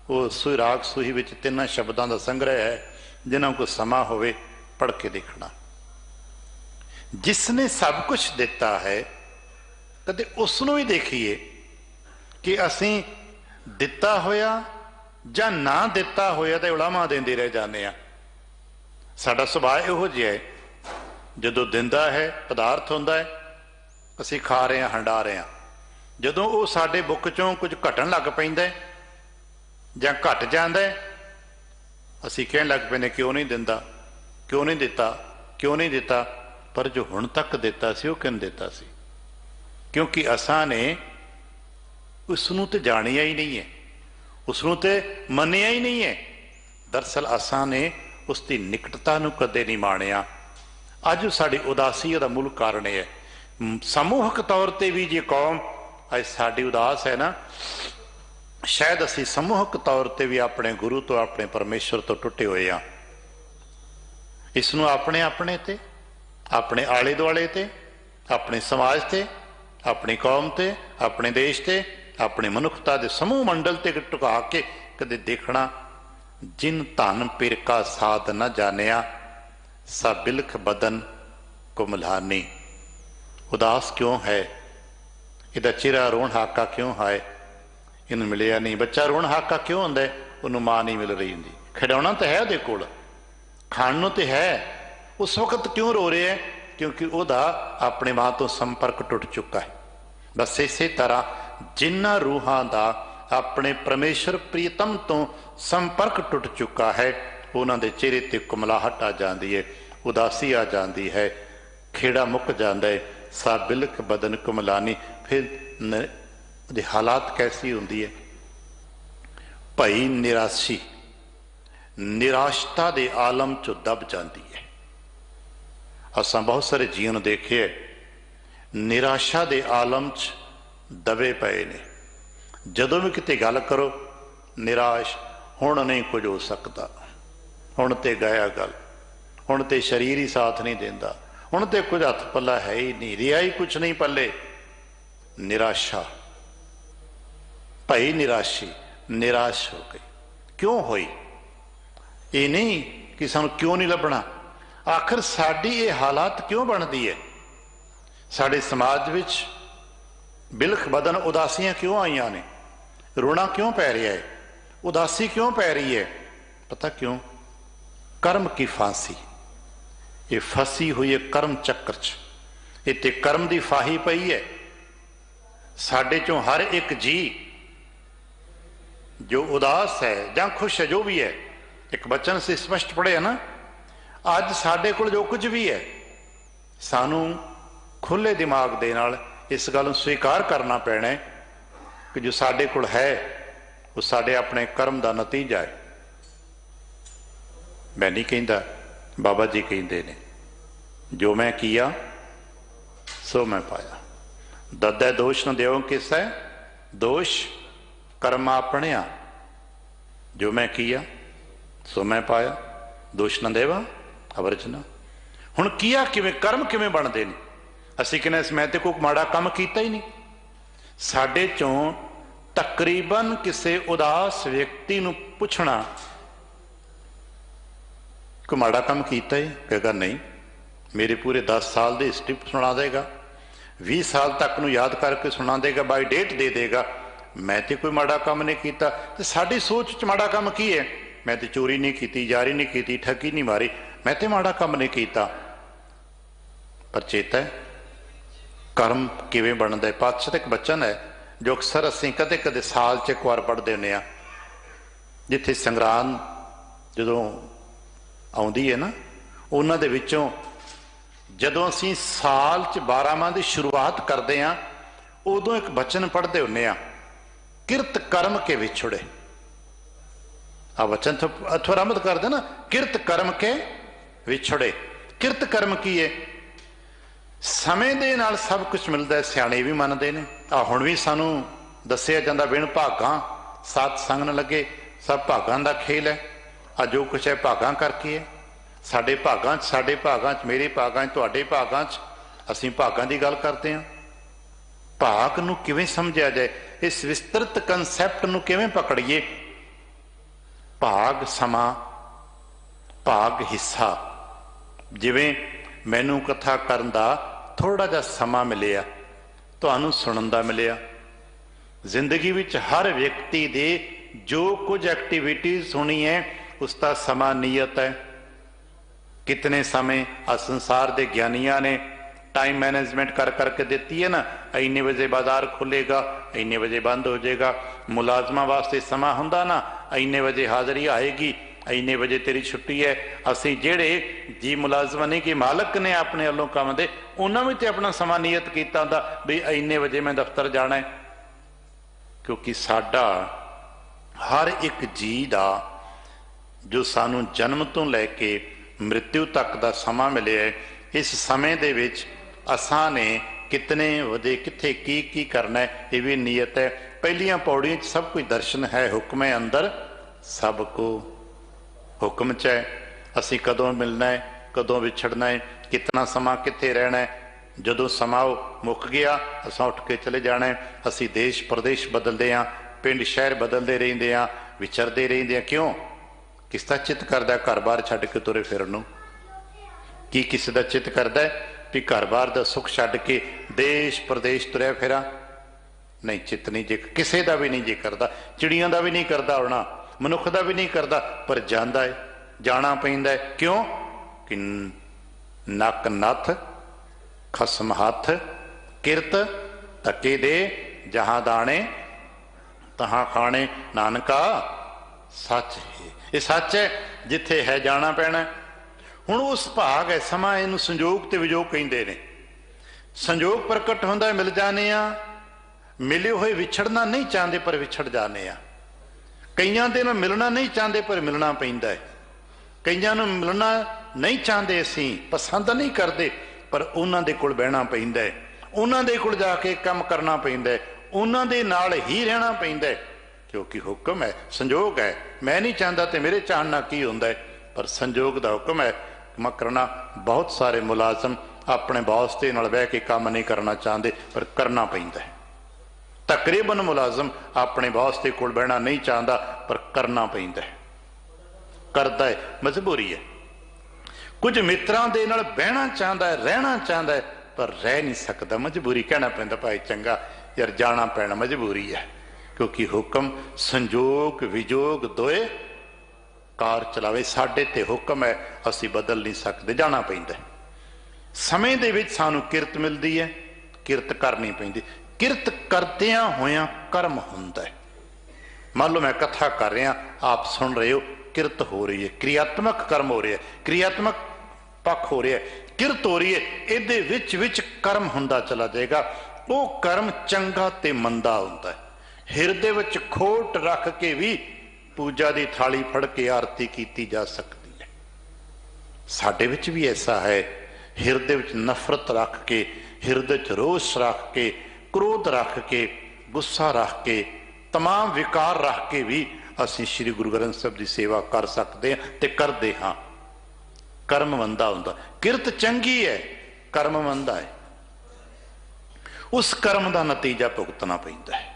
वो सूही राग सूही विच 3 शब्दां दा संग्रह है, जिन्हां को समा होवे पढ़ के देखना। जिसने सब कुछ दिता है, कदे उसनूं ही देखिए कि असीं ਦਿੱਤਾ ਹੋਇਆ ਜਾਂ ਨਾ ਦਿੱਤਾ ਹੋਇਆ ਤੇ ਉਲਾਮਾ ਦਿੰਦੇ ਰਹਿ ਜਾਂਦੇ ਆ। ਸਾਡਾ ਸੁਭਾਅ ਇਹੋ ਜਿਹਾ ਹੈ, ਜਦੋਂ ਦਿੰਦਾ ਹੈ ਪਦਾਰਥ ਹੁੰਦਾ ਹੈ ਅਸੀਂ ਖਾ ਰਹੇ ਹਾਂ, ਹੰਡਾ ਰਹੇ ਹਾਂ। ਜਦੋਂ ਉਹ ਸਾਡੇ ਬੁੱਕ ਚੋਂ ਕੁਝ ਘਟਣ ਲੱਗ ਪੈਂਦਾ ਜਾਂ ਘਟ ਜਾਂਦਾ ਅਸੀਂ ਕਹਿਣ ਲੱਗ ਪੈਂਦੇ ਕਿਉਂ ਨਹੀਂ ਦਿੰਦਾ, ਕਿਉਂ ਨਹੀਂ ਦਿੱਤਾ, ਕਿਉਂ ਨਹੀਂ ਦਿੱਤਾ। ਪਰ ਜੋ ਹੁਣ ਤੱਕ ਦਿੱਤਾ ਸੀ ਉਹ ਕਿਉਂ ਦਿੱਤਾ ਸੀ? ਕਿਉਂਕਿ ਅਸਾਂ ਨੇ ਉਸ ਨੂੰ ਤੇ ਜਾਣਿਆ ਹੀ ਨਹੀਂ ਹੈ, ਉਸ ਨੂੰ ਤੇ ਮੰਨਿਆ ਹੀ ਨਹੀਂ ਹੈ। ਦਰਅਸਲ ਅਸਾਂ ਨੇ ਉਸ ਦੀ ਨਿਕਟਤਾ ਨੂੰ ਕਦੇ ਨਹੀਂ ਮਾਣਿਆ। ਅੱਜ ਸਾਡੀ ਉਦਾਸੀ ਦਾ ਮੂਲ ਕਾਰਨ ਇਹ ਹੈ। ਸਮੂਹਕ ਤੌਰ ਤੇ ਵੀ ਜੇ ਕੌਮ ਅੱਜ ਸਾਡੀ ਉਦਾਸ ਹੈ ਨਾ, ਸ਼ਾਇਦ ਅਸੀਂ ਸਮੂਹਕ ਤੌਰ ਤੇ ਵੀ ਆਪਣੇ ਗੁਰੂ ਤੋਂ, ਆਪਣੇ ਪਰਮੇਸ਼ਰ ਤੋਂ ਟੁੱਟੇ ਹੋਏ ਹਾਂ। ਇਸ ਨੂੰ ਆਪਣੇ ਆਪਣੇ ਤੇ, ਆਪਣੇ ਆਲੇ ਦੁਆਲੇ ਤੇ, ਆਪਣੇ ਸਮਾਜ ਤੇ, ਆਪਣੀ ਕੌਮ ਤੇ, ਆਪਣੇ ਦੇਸ਼ ਤੇ, ਆਪਣੀ ਮਨੁੱਖਤਾ ਦੇ ਸਮੂਹ ਮੰਡਲ ਤੇ ਟੁਕਾ ਕੇ ਕਦੇ ਦੇਖਣਾ। ਜਿਨ ਧਨ ਪਿਰ ਕਾ ਸਾਧ ਨਾ ਜਾਣਿਆ ਸਾ ਬਿਲਖ ਬਦਨ ਕੁਮਲਾਨੀ। ਉਦਾਸ ਕਿਉਂ ਹੈ? ਇਹਦਾ ਚਿਹਰਾ ਰੋਣ ਹਾਕਾ ਕਿਉਂ ਹੈ? ਇਹਨੂੰ ਮਿਲਿਆ ਨਹੀਂ। ਬੱਚਾ ਰੋਣ ਹਾਕਾ ਕਿਉਂ ਹੁੰਦਾ? ਉਹਨੂੰ ਮਾਂ ਨਹੀਂ ਮਿਲ ਰਹੀ ਹੁੰਦੀ। ਖਿਡੌਣਾ ਤਾਂ ਹੈ ਉਹਦੇ ਕੋਲ, ਖਾਣ ਨੂੰ ਤੇ ਹੈ, ਉਸ ਵਕਤ ਕਿਉਂ ਰੋ ਰਿਹਾ ਹੈ? ਕਿਉਂਕਿ ਉਹਦਾ ਆਪਣੇ ਮਾਂ ਤੋਂ ਸੰਪਰਕ ਟੁੱਟ ਚੁੱਕਾ ਹੈ। ਬਸ ਇਸੇ ਤਰ੍ਹਾਂ ਜਿਨ੍ਹਾਂ ਰੂਹਾਂ ਦਾ ਆਪਣੇ ਪਰਮੇਸ਼ਰ ਪ੍ਰੀਤਮ ਤੋਂ ਸੰਪਰਕ ਟੁੱਟ ਚੁੱਕਾ ਹੈ ਉਹਨਾਂ ਦੇ ਚਿਹਰੇ ਤੇ ਕੁਮਲਾਹਟ ਆ ਜਾਂਦੀ ਹੈ, ਉਦਾਸੀ ਆ ਜਾਂਦੀ ਹੈ, ਖੇੜਾ ਮੁੱਕ ਜਾਂਦਾ ਹੈ। ਸਾ ਬਿਲਖ ਬਦਨ ਕੁਮਲਾਨੀ। ਫਿਰ ਉਹਦੀ ਹਾਲਾਤ ਕੈਸੀ ਹੁੰਦੀ ਹੈ? ਭਈ ਨਿਰਾਸ਼ੀ, ਨਿਰਾਸ਼ਤਾ ਦੇ ਆਲਮ 'ਚ ਦਬ ਜਾਂਦੀ ਹੈ। ਅਸਾਂ ਬਹੁਤ ਸਾਰੇ ਜੀਵਨ ਨੂੰ ਦੇਖੇ ਨਿਰਾਸ਼ਾ ਦੇ ਆਲਮ 'ਚ ਦਬੇ ਪਏ ਨੇ। ਜਦੋਂ ਵੀ ਕਿਤੇ ਗੱਲ ਕਰੋ ਨਿਰਾਸ਼, ਹੁਣ ਨਹੀਂ ਕੁਝ ਹੋ ਸਕਦਾ, ਹੁਣ ਤੇ ਗਿਆ ਗੱਲ, ਹੁਣ ਤੇ ਸਰੀਰ ਹੀ ਸਾਥ ਨਹੀਂ ਦਿੰਦਾ, ਹੁਣ ਤੇ ਕੁਝ ਹੱਥ ਪੱਲਾ ਹੈ ਹੀ ਨਹੀਂ, ਰਿਹਾ ਹੀ ਕੁਛ ਨਹੀਂ ਪੱਲੇ। ਨਿਰਾਸ਼ਾ, ਭਾਈ ਨਿਰਾਸ਼ੀ, ਨਿਰਾਸ਼ ਹੋ ਗਈ। ਕਿਉਂ ਹੋਈ? ਇਹ ਨਹੀਂ ਕਿ ਸਾਨੂੰ ਕਿਉਂ ਨਹੀਂ ਲੱਭਣਾ, ਆਖਿਰ ਸਾਡੀ ਇਹ ਹਾਲਾਤ ਕਿਉਂ ਬਣਦੀ ਹੈ? ਸਾਡੇ ਸਮਾਜ ਵਿੱਚ ਬਿਲਖ ਬਦਨ ਉਦਾਸੀਆਂ ਕਿਉਂ ਆਈਆਂ ਨੇ? ਰੋਣਾ ਕਿਉਂ ਪੈ ਰਿਹਾ ਹੈ? ਉਦਾਸੀ ਕਿਉਂ ਪੈ ਰਹੀ ਹੈ? ਪਤਾ ਕਿਉਂ? ਕਰਮ ਕੀ ਫਾਂਸੀ। ਇਹ ਫਸੀ ਹੋਈ ਹੈ ਕਰਮ ਚੱਕਰ 'ਚ। ਇਹ ਤੇ ਕਰਮ ਦੀ ਫਾਹੀ ਪਈ ਹੈ। ਸਾਡੇ ਚੋਂ ਹਰ ਇੱਕ ਜੀ ਜੋ ਉਦਾਸ ਹੈ ਜਾਂ ਖੁਸ਼ ਹੈ, ਜੋ ਵੀ ਹੈ, ਇੱਕ ਬਚਨ ਅਸੀਂ ਸਪਸ਼ਟ ਪੜ੍ਹਿਆ ਨਾ, ਅੱਜ ਸਾਡੇ ਕੋਲ ਜੋ ਕੁਝ ਵੀ ਹੈ ਸਾਨੂੰ ਖੁੱਲੇ ਦਿਮਾਗ ਦੇ ਨਾਲ ਇਸ ਗੱਲ ਨੂੰ ਸਵੀਕਾਰ ਕਰਨਾ ਪੈਣਾ ਹੈ ਕਿ ਜੋ ਸਾਡੇ ਕੋਲ ਹੈ ਉਹ ਸਾਡੇ ਆਪਣੇ ਕਰਮ ਦਾ ਨਤੀਜਾ ਹੈ। ਮੈਂ ਨਹੀਂ ਕਹਿੰਦਾ, ਬਾਬਾ ਜੀ ਕਹਿੰਦੇ ਨੇ, ਜੋ ਮੈਂ ਕੀਆ ਸੋ ਮੈਂ ਪਾਇਆ। ਦੱਦਾ ਦੋਸ਼ न देव किस है, दोष कर्म अपने। जो मैं किया सो मैं पाया, दोष न देवा अवरजना। हुण किया किवें, कर्म किवें बनते ने? ਅਸੀਂ ਕਹਿੰਦੇ मैं तो कोई माड़ा काम किया ही नहीं। साडे चों तकरीबन किसी उदास व्यक्ति नूं पुछना कोई माड़ा काम किया ही, कहेगा नहीं। मेरे पूरे 10 साल की हिस्ट्री सुना देगा, 20 साल तक नूं याद करके सुना देगा, बाई डेट दे देगा। मैं तो कोई माड़ा काम नहीं किया। तो साडी सोच च माड़ा काम की है? मैं तो चोरी नहीं की, जारी नहीं की, ठगी नहीं मारी, मैं तो माड़ा काम नहीं किया। पर चेता है कर्म किवें बनता है। पातशाह एक बचन है जो अक्सर असीं कदे कदे साल च एक बार पढ़ते हुंदे आ, जिथे संगरांद जदों आउंदी है ना, उन्हां दे विचों जदों असीं साल च 12 माह की शुरुआत करते हैं उदों एक बचन पढ़ते हुंदे आ, किरत कर्म के विछुड़े। आ वचन अथों आरंभ करते ना, किरत कर्म के विछुड़े। किरत कर्म की है? समय दे नाल सब कुछ मिलता है, सियाणे भी मानते हैं। आ हुण भी सानू दसिया जांदा बिन भागां साथ संग न लगे, सब भागां दा खेल है। आ जो कुछ है भागां करके है। साडे भागां च, साडे भागां च, मेरे भागां च, तुहाडे भागां च, असीं भागां दी गल करते हैं। भाग नूं किवें समझिया जाए, इस विस्तृत कंसैप्ट नूं किवें पकड़िए? भाग समा, भाग हिस्सा। जिवें मैनू कथा करन दा थोड़ा जा समा मिलिया, तुहानू सुनन दा मिलिया, जिंदगी विच हर व्यक्ति दे जो कुछ एक्टिविटीज होनी है उसका समा नियत है। कितने समय आ संसार के ज्ञानिया ने टाइम मैनेजमेंट कर करके देती है ना, इन्ने बजे बाजार खुलेगा, इन्ने बजे बंद हो जाएगा। मुलाजमा वास्ते समा हुंदा ना, इन्ने बजे हाज़री आएगी, इन्ने बजे तेरी छुट्टी है। असी जेड़े जी मुलाजमा नहीं कि मालक ने अपने वालों काम दे, उन्होंने भी तो अपना समा नियत किया था भी इन्ने बजे मैं दफ्तर जाना है। क्योंकि साडा हर एक जी का जो सानू जन्म तो लैके मृत्यु तक का समा मिले है, इस समय दे विच असां ने कितने वजे किथे की करना है, ये भी नीयत है। पहलियां पौड़ियों सब कुछ दर्शन है, हुक्म है अंदर सबको हुक्म च है। असी कदों मिलना है, कदों विछड़ना है, कितना समा किथे रहना है। जदों समाओ मुक गया असां उठ के चले जाना है। असी देश प्रदेश बदलते हाँ, पिंड शहर बदलते रहते हाँ, विचरते रहते हैं। क्यों? किसका चित करता घर बार छड्ड के तुरे फिरन? की किसी का चित करता है भी घर बार का सुख छड्ड के देश प्रदेश तुरया फिरा? नहीं, चित नहीं जे, किसी का भी नहीं जे करता। चिड़िया का भी नहीं करता होना, मनुख का भी नहीं करता, पर जाता है, जाना पैंदा है। क्यों? कि नक नथ खसम हथ किरत धक्के दे जहां दाने तहां खाने, नानका सच है। ये सच है, जिथे है जाना पैना। हुण उस भाग है समा, इनू संजोग ते विजोग कहंदे ने। संजोग प्रकट होंदा मिल जाने आ, मिले हुए विछड़ना नहीं चाहते पर विछड़ जाने आ। कईयां दे नाल मिलना नहीं चाहते पर मिलना पैंदा है। कईयां नूं मिलना नहीं चाहते, असीं पसंद नहीं करते, पर उन्हां दे कोल बहना पैंदा है, उन्हां दे कोल जाके काम करना पैंदा है, उन्हां दे नाल ही रहना पैंदा है। क्योंकि हुक्म है, संजोग है। मैं नहीं चाहता तो मेरे चाहना की होंदा है, पर संजोग का हुक्म है काम करना। बहुत सारे मुलाजम अपने बॉस के नाल बह के काम नहीं करना चाहते, पर करना पैंदा है। तकरीबन मुलाजम अपने बॉस के कोल बहना नहीं चाहता, पर करना पैंदा है। करता है, मजबूरी है। कुछ मित्रां दे नाल बहना चाहता है, रहना चाहता है, पर रह नहीं सकता, मजबूरी कहना पैंदा। भाई चंगा यार जाना पैना, मजबूरी है। क्योंकि हुक्म संजोग विजोग दोए कार चलावे। साडे ते हुक्म है, असी बदल नहीं सकते, जाना पैंदा। समय दे विच सानू किरत मिलती है, किरत करनी पैंदी। किरत करदियां होया कर्म हुंदा है। मान लो मैं कथा कर रहा, आप सुन रहे हो, किरत हो रही है, क्रियात्मक कर्म हो रहा है, क्रियात्मक पक्ष हो रहा है, किरत हो रही है। इहदे विच विच कर्म हुंदा चला जाएगा। वो कर्म चंगा ते मंदा हुंदा है। हिरदे विच खोट रख के भी पूजा की थाली फड़ के आरती की जा सकती है। साडे विच भी ऐसा है। हिरदे विच नफरत रख के, हिरदे च रोष रख के, क्रोध रख के, गुस्सा रख के, तमाम विकार रख के भी असीं श्री गुरु ग्रंथ साहिब की सेवा कर सकते हैं ते करते हाँ। कर्म मंदा हुंदा, किरत चंगी है, कर्म मंदा है। उस कर्म का नतीजा भुगतना पैंदा है,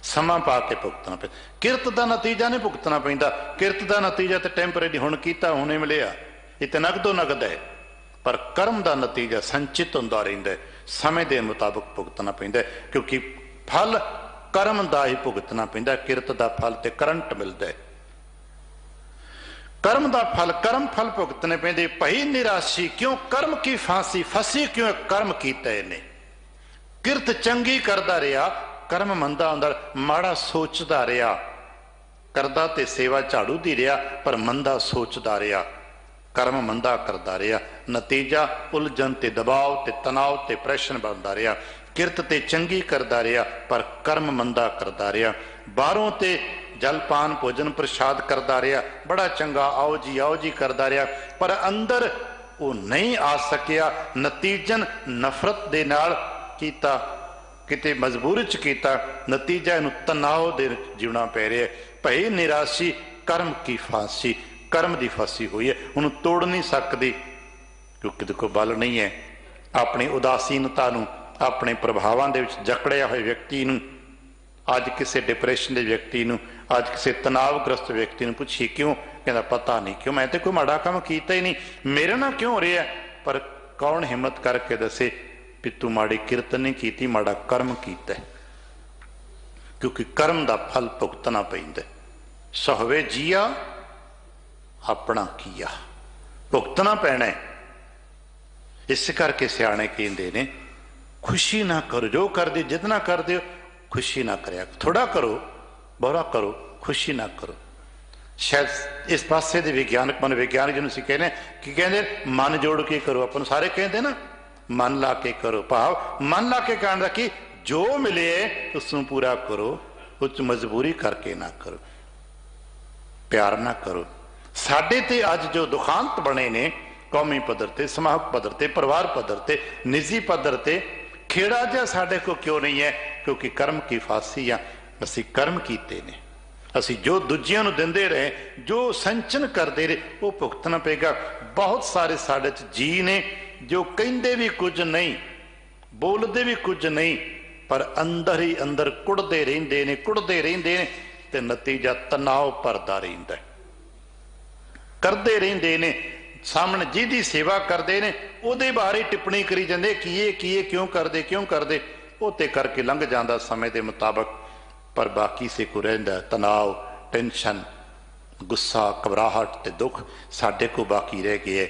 समा पा के भुगतना पैंदा। किरत का नतीजा नहीं भुगतना पैंदा। किरत का नतीजा तो टैंपरेरी, हुण कीता हुणे मिलिया, ये तो नगदो नगद है। पर कर्म का नतीजा संचित होंदा रहिंदा है, समय के मुताबिक भुगतना पैंदा है। क्योंकि फल कर्म का ही भुगतना पैंदा, किरत का फल तो करंट मिलता है। कर्म का फल कर्म फल भुगतने पैंदे। भई निराशी क्यों कर्म की फांसी, फसी क्यों कर्म कीता इन्हें। किरत चंगी करता रहा, कर्म मंदा हुंदा, माड़ा सोचता रहा, करदा ते सेवा झाड़ू दी रहा, पर मंदा सोचता रहा, कर्म मंदा करता रहा। नतीजा उलझन ते दबाव ते तनाव ते प्रैशन बनता रहा। किरत ते चंगी करता रहा, पर कर्म मंदा करता रहा। बाहरों ते जलपान भोजन प्रसाद करता रहा, बड़ा चंगा आओ जी करता रहा, पर अंदर वो नहीं आ सकिया। नतीजन नफरत दे नाल कीता, किते मजबूरी च कीता, नतीजा इनू तनाव दे जीवना पै रहा है। भई निराशी कर्म की फांसी, कर्म की फांसी हुई है, उन्होंने तोड़ नहीं सकती। क्योंकि देखो बल नहीं है। अपनी उदासीनता नू, अपने प्रभावां दे विच जकड़िया हुए व्यक्ति नू, अज किसी डिप्रैशन के व्यक्ति नू, अज किसी तनावग्रस्त व्यक्ति नू पुछी क्यों, कहता पता नहीं क्यों, मैं तो कोई माड़ा काम कीता ही नहीं, मेरे ना क्यों हो रहा है। पर कौन हिम्मत करके दसे भी तू माड़ी किरत नहीं की, माड़ा कर्म कीता है। क्योंकि कर्म का फल भुगतना पैंदा। सहवे जिया अपना किया, भुगतना पैना है। इस करके सियाणे कहते ने खुशी ना करो, जो कर दे जितना कर दो खुशी ना करया, थोड़ा करो बड़ा करो, खुशी ना करो। शायद इस पासे दे विज्ञानक मन विज्ञानक जिन्होंने असीं कहने कि कहते मन जोड़ के करो, अपन सारे कहते ना मन ला के करो, भाव मन ला के कहने कि जो मिले उसनूं पूरा करो, उस मजबूरी करके ना करो, प्यार ना करो। साडे ते अज जो दुखांत बने ने कौमी पद्धर ते, समाहक पद्धर ते, परिवार पद्धर ते, निजी पद्धर ते, खेड़ा जिहा साडे को क्यों नहीं है? क्योंकि कर्म की फांसी आ, असीं कर्म कीते ने, असीं जो दूजियां नूं दिंदे रहे, जो संचन करते रहे, वो भुगतना पेगा। बहुत सारे साडे च जी ने जो कहिंदे भी कुछ नहीं, बोलते भी कुछ नहीं, पर अंदर ही अंदर कुड़ते रहिंदे ने, कुड़ते रहिंदे ने, ते नतीजा तनाव भरदा रहिंदा है। करते रहिंदे ने, सामने जिहदी सेवा करते हैं उहदे बारे टिप्पणी करी जाते, किए क्यों करते, वो ते करके लंघ जाता समय के मुताबक, पर बाकी से को रहिंदा तनाव, टेंशन, गुस्सा, घबराहट ते दुख साडे को बाकी रह गए।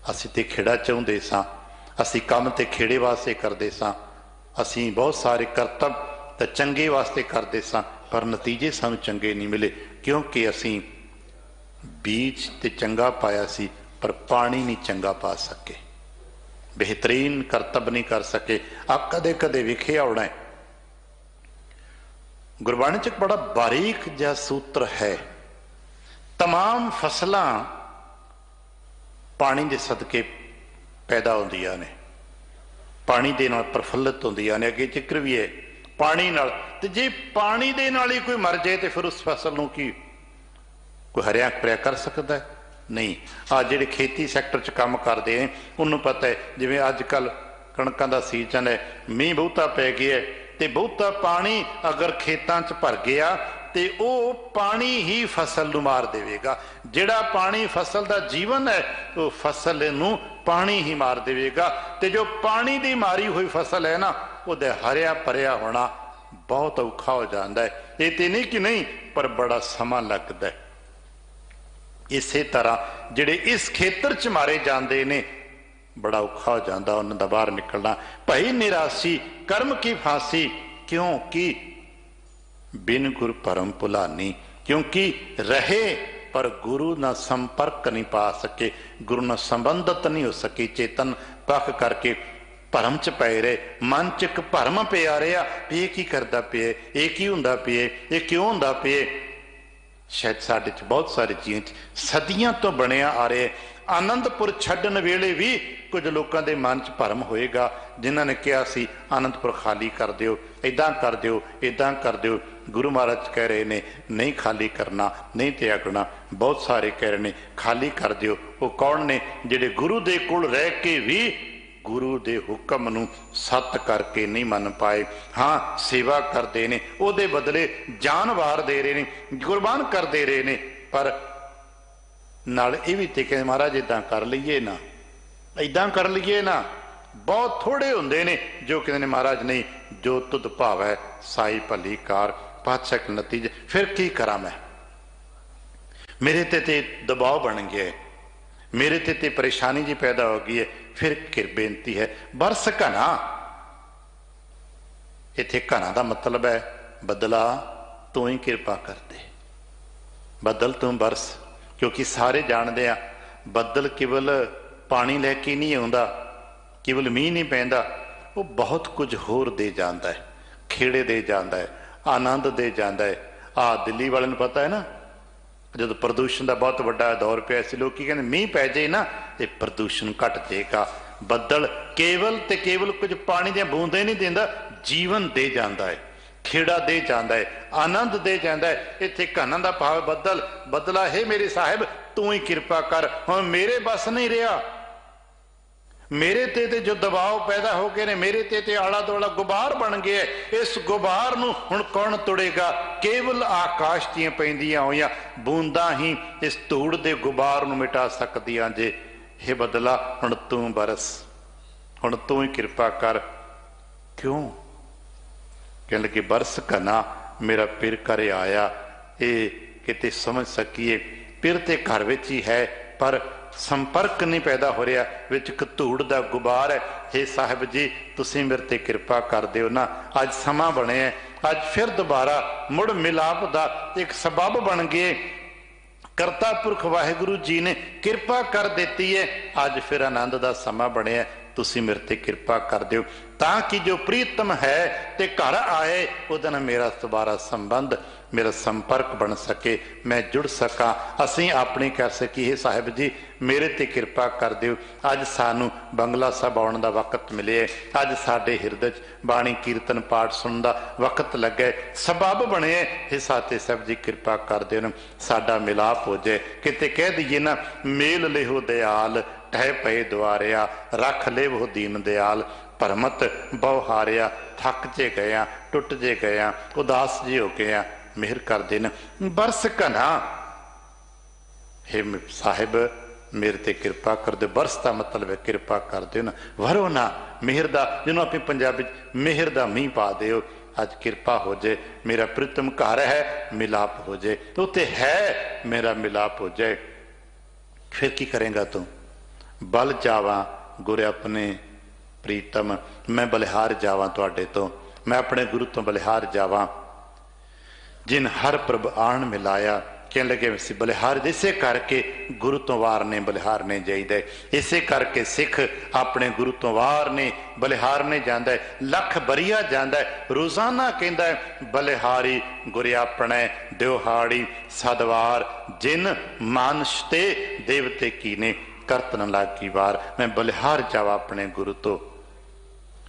असीं ते खेड़ा चाहुंदे सां, असीं काम ते खेड़े वास्ते करदे सां, असीं बहुत सारे करतब ते चंगे वास्ते करदे सां, पर नतीजे सानूं चंगे नहीं मिले, क्योंकि असीं बीज ते चंगा पाया सी पर पानी नहीं चंगा पा सके, बेहतरीन करतब नहीं कर सके। आप कदे कदे विखे आउणा है। गुरबाणी च बड़ा बारीक जिहा सूत्र है, तमाम फसलां पानी दे सदके पैदा होंदियां ने, पानी दे नाल प्रफुल्लित होंदियां ने। अगे जिक्र भी है पानी नाल, ते जे पानी दे नाल ही कोई मर जाए तो फिर उस फसल नूं की कोई हरिया भरिया कर सकता है? नहीं। आ जिहड़े खेती सैक्टर च काम करते हैं उन्होंने पता है, जिवें अजकल कणकां दा सीजन है, मींह बहुता पै गया है, ते बहुता पानी अगर खेतां च भर गया तो वह पानी ही फसल नूं मार देवेगा। जिहड़ा पानी फसल दा जीवन है वो फसल नूं पानी ही मार देवेगा, ते जो पानी दी मारी हुई फसल है ना, उहदे हरिया भरिया होना बहुत औखा हो जाता है। ये तो नहीं कि नहीं, पर बड़ा समा लगता है। इसे तरह जिहड़े इस खेतर च मारे जाते ने, बड़ा औखा हो जाता उन्हां दा बाहर निकलना। भाई निराशी कर्म की फांसी, क्योंकि बिन गुर परम भुलानी, क्योंकि रहे पर गुरु ना संपर्क नहीं पा सके, गुरु ना संबंधित नहीं हो सकी। चेतन पख करके भरम च पए रहे, मन च एक भरम पिया रहा भी ये की करता पिए, ये की हुंदा पिए, ये क्यों हुंदा पिए। शायद साडे च बहुत सारे जीवन सदियां तो बनया आ रहे। आनंदपुर छड्डण वेले भी कुछ लोगों के मन च भरम होएगा, जिन्होंने कहा सी आनंदपुर खाली कर दिओ, इदां कर दिओ, इदां कर दिओ। गुरु महाराज कह रहे ने नहीं खाली करना, नहीं त्यागना। बहुत सारे कह रहे ने खाली कर दिओ। वो कौन ने? जिहड़े गुरु दे कोल रह के भी गुरु दे हुक्म नूं सत करके नहीं मन पाए। हाँ, सेवा करते ने, उहदे बदले जान वार दे रहे ने, कुर्बान कर दे रहे ने, पर नाल ये भी कहते महाराज इदां कर लीए ना, इदां कर लीए ना। बहुत थोड़े हुंदे ने जो कहते ने महाराज नहीं, जो तुद भावै साई भली कार, पातशाह के नतीजे। फिर की करा मैं, मेरे ते दबाव बन गया, मेरे ते परेशानी जी पैदा हो गई है। फिर बेनती है बरस घना। इत्थे घना का मतलब है बदला तू ही कृपा कर दे, बदल तू बरस। क्योंकि सारे जानते हैं बदल केवल पानी लैके नहीं आता, केवल मीह नहीं पैंदा, वो बहुत कुछ होर दे जाता है, खेड़े दे जाता है, आनंद दे जाता है। दिल्ली वाले नूं पता है ना, जो प्रदूषण का बहुत बड़ा दौर पिया सी, लोग कहते मीह पै जाए ना तो प्रदूषण घट जाएगा। बदल केवल ते केवल कुछ पानी दी बूंदे नहीं देंदा, जीवन दे जाता है, खेड़ा दे जाता है, आनंद दे जाता है। इत्थे घना दा भाव बदल, बदला है मेरे साहिब तू ही कृपा कर। हुण मेरे बस नहीं रहा, मेरे ते जो दबाव पैदा हो गए ने, मेरे ते आला दुआला गुबार बन गया। इस गुबार नूं हुण कौन तुड़ेगा? केवल आकाश दियां पैंदियां होईयां बूंदां ही इस धूड़ दे गुबार नूं मिटा सकदियां जे। हे बदला हुण तू बरस, हुण तू ही कृपा कर। क्यों? कहने लगे बरस घना मेरा पिर घरे आया। ये किते समझ सकीए पिर ते घर विच ही है पर संपर्क नहीं पैदा हो रहा, विच एक धूड़ दा गुबार है। हे साहिब जी तुसीं मेरे ते कृपा कर दिओ ना, अज समा बने है, अज फिर दोबारा मुड़ मिलाप दा एक सबब बन गए। करता पुरख वाहिगुरु जी ने कृपा कर देती है, अज फिर आनंद दा समा बने, तुसीं मेरे ते कृपा कर दिओ ताकि जो प्रीतम है ते घर आए उहदे नाल मेरा दोबारा संबंध मेरा संपर्क बन सके, मैं जुड़ सका, असीं अपनी कर सकी। हे साहिब जी मेरे ते कृपा कर दिओ, अज सानू बंगला साहब आउण दा वक्त मिले, अज साडे हिरदे च बाणी कीर्तन पाठ सुनन दा वक्त लगे, सबब बने। हे साते साहब जी कृपा कर दिओ साडा मिलाप हो जाए। किते कह दईए ना मेल लेहो दयाल टह पए द्वारिया, रख ले वो दीन दयाल, भरमत बहु हारिया, थक जे गया टुट जे गया, उदास जे हो गया, मेहर कर देना बरस घना। हे साहिब मेरे ते कृपा कर दो, बरस का मतलब है कृपा कर दो ना, वरो ना मेहर दा, जिन्होंने अपनी पंजाबी मेहर दा मींह पा दिओ, अज कृपा हो जाए, मेरा प्रीतम घर है मिलाप हो जाए, तो उत्ते है मेरा मिलाप हो जाए। फिर की करेंगा तू? बल जावा गुर अपने प्रीतम, मैं बलिहार जावा तुहाडे तो, मैं अपने गुरु तो बलिहार जावा, जिन हर प्रभ आन मिलाया। कहने लगे बलिहार इसे करके गुरु तो वार ने बलिहार ने जाइदा, इसे करके सिख अपने गुरु तो वार ने बलिहार ने जाता है, लख बरिया जाता है, रोजाना कहता है बलिहारी गुर अपने दिहाड़ी सदवार, जिन मानसते देवते की ने करतन लागी वार, मैं बलिहार जावा अपने गुरु तो।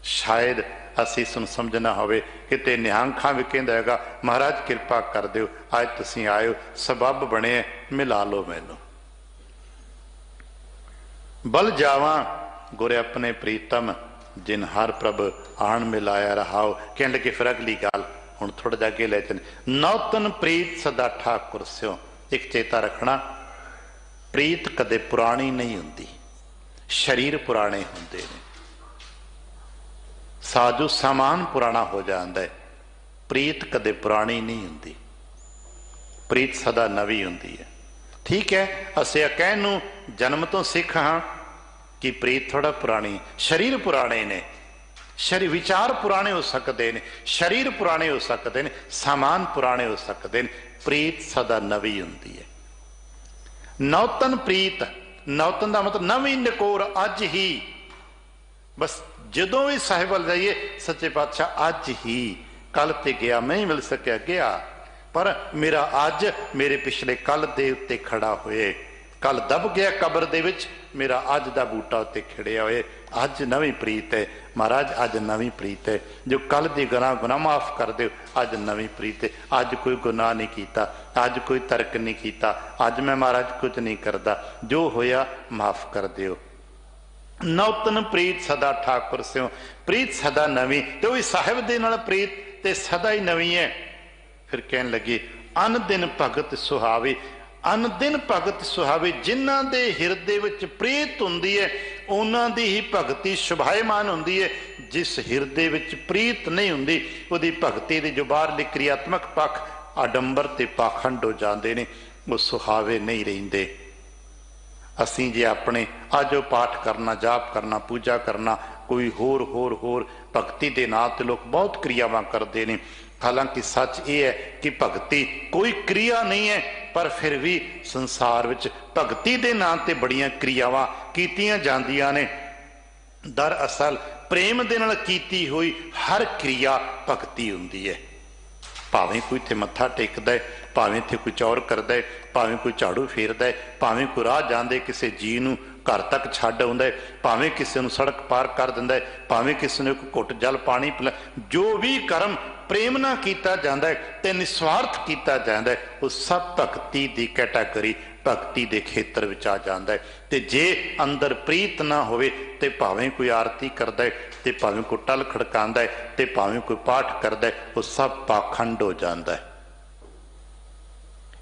शायद असी इस समझना होवे किते निहंखा भी कहता है महाराज कृपा कर दिओ, अज तुसीं आयो सबब बने मिला लो मैनू। बल जावा गुर अपने प्रीतम, जिन हर प्रभ आन मिलाया रहाओ। कहने लगे फिर अगली गाल हुण थोड़ा जा अगे ले चले, नौतन प्रीत सदा ठाकुर स्यों। एक चेता रखना प्रीत कदे पुरानी नहीं हुंदी, शरीर पुराने हुंदे ने, साजो सामान पुराना हो जाता है, प्रीत कदे पुरानी नहीं हुंदी, प्रीत सदा नवी हुंदी है। ठीक है असीं कहण नूं जन्म तो सिख हाँ कि प्रीत थोड़ा पुरानी, शरीर पुराने ने, शरीर विचार पुराने हो सकते हैं, शरीर पुराने हो सकते हैं, सामान पुराने हो सकते हैं, प्रीत सदा नवी हुंदी है। नौतन प्रीत, नौतन का मतलब नवी नकोर अज ही, बस जदों भी साहिब वल जाइए सच्चे पातशाह अज ही, कल ते गया नहीं मिल सकिया गया, पर मेरा अज मेरे पिछले कल दे उत्ते खड़ा होए, कल दब गया कबर दे विच, मेरा अज दा बूटा उत्ते खिड़िया होए, अज नवी प्रीत है महाराज, अज नवी प्रीत है, जो कल दी गुनाह माफ कर दो, अज नवी प्रीत है, अज कोई गुनाह नहीं कीता, अज कोई तर्क नहीं कीता, अज मैं महाराज कुछ नहीं करता, जो होया माफ कर दिओ। नौतन प्रीत सदा ठाकुर स्यों, प्रीत सदा नवी, तो भी साहिब दे नाल प्रीत ते सदा ही नवी है। फिर कहन लगे अन दिन भगत सुहावी, अन दिन भगत सुहावी, जिन्हां दे हिरदे विच प्रीत हुंदी है उन्हां दी ही भगती शुभायमान हुंदी है। जिस हिरदे विच प्रीत नहीं हुंदी उहदी भगती दी जो बाहरली क्रियात्मक पक्ष आडंबर ते पाखंड हो जाते हैं, वो सुहावे नहीं रहिंदे। असीं जे अपने अजो पाठ करना, जाप करना, पूजा करना, कोई होर होर होर भगती के नाम ते लोग बहुत क्रियावां करते हैं, हालांकि सच ये है कि भगती कोई क्रिया नहीं है, पर फिर भी संसार विच भगती के नाम ते बड़ियां क्रियावां कीतियां जांदियां ने। दरअसल प्रेम दे नाल कीती हुई हर क्रिया भगती हुंदी है। भावें कोई इत्थे मत्था टेकदा है, भावें इत्थे कोई चौर करदा है, भावें कोई झाड़ू फेरदा है, भावें कोई राह जांदे किसी जी नूं घर तक छड्ड आउंदा है, भावें किसी नूं सड़क पार कर दिंदा है, भावें किसी ने कोई घुट जल पानी पिला, जो भी कर्म प्रेम नाल कीता जांदा है ते निस्वार्थ कीता जांदा है, वो सब भगती दी कैटागरी, भगती दे खेतर विच आ जांदा है। ते जे अंदर प्रीत ना होवे ते भावें कोई आरती करदा है, ते भावें कोई टल खड़कांदा है, ते भावें कोई पाठ करदा है, वो सब पाखंड हो जांदा है।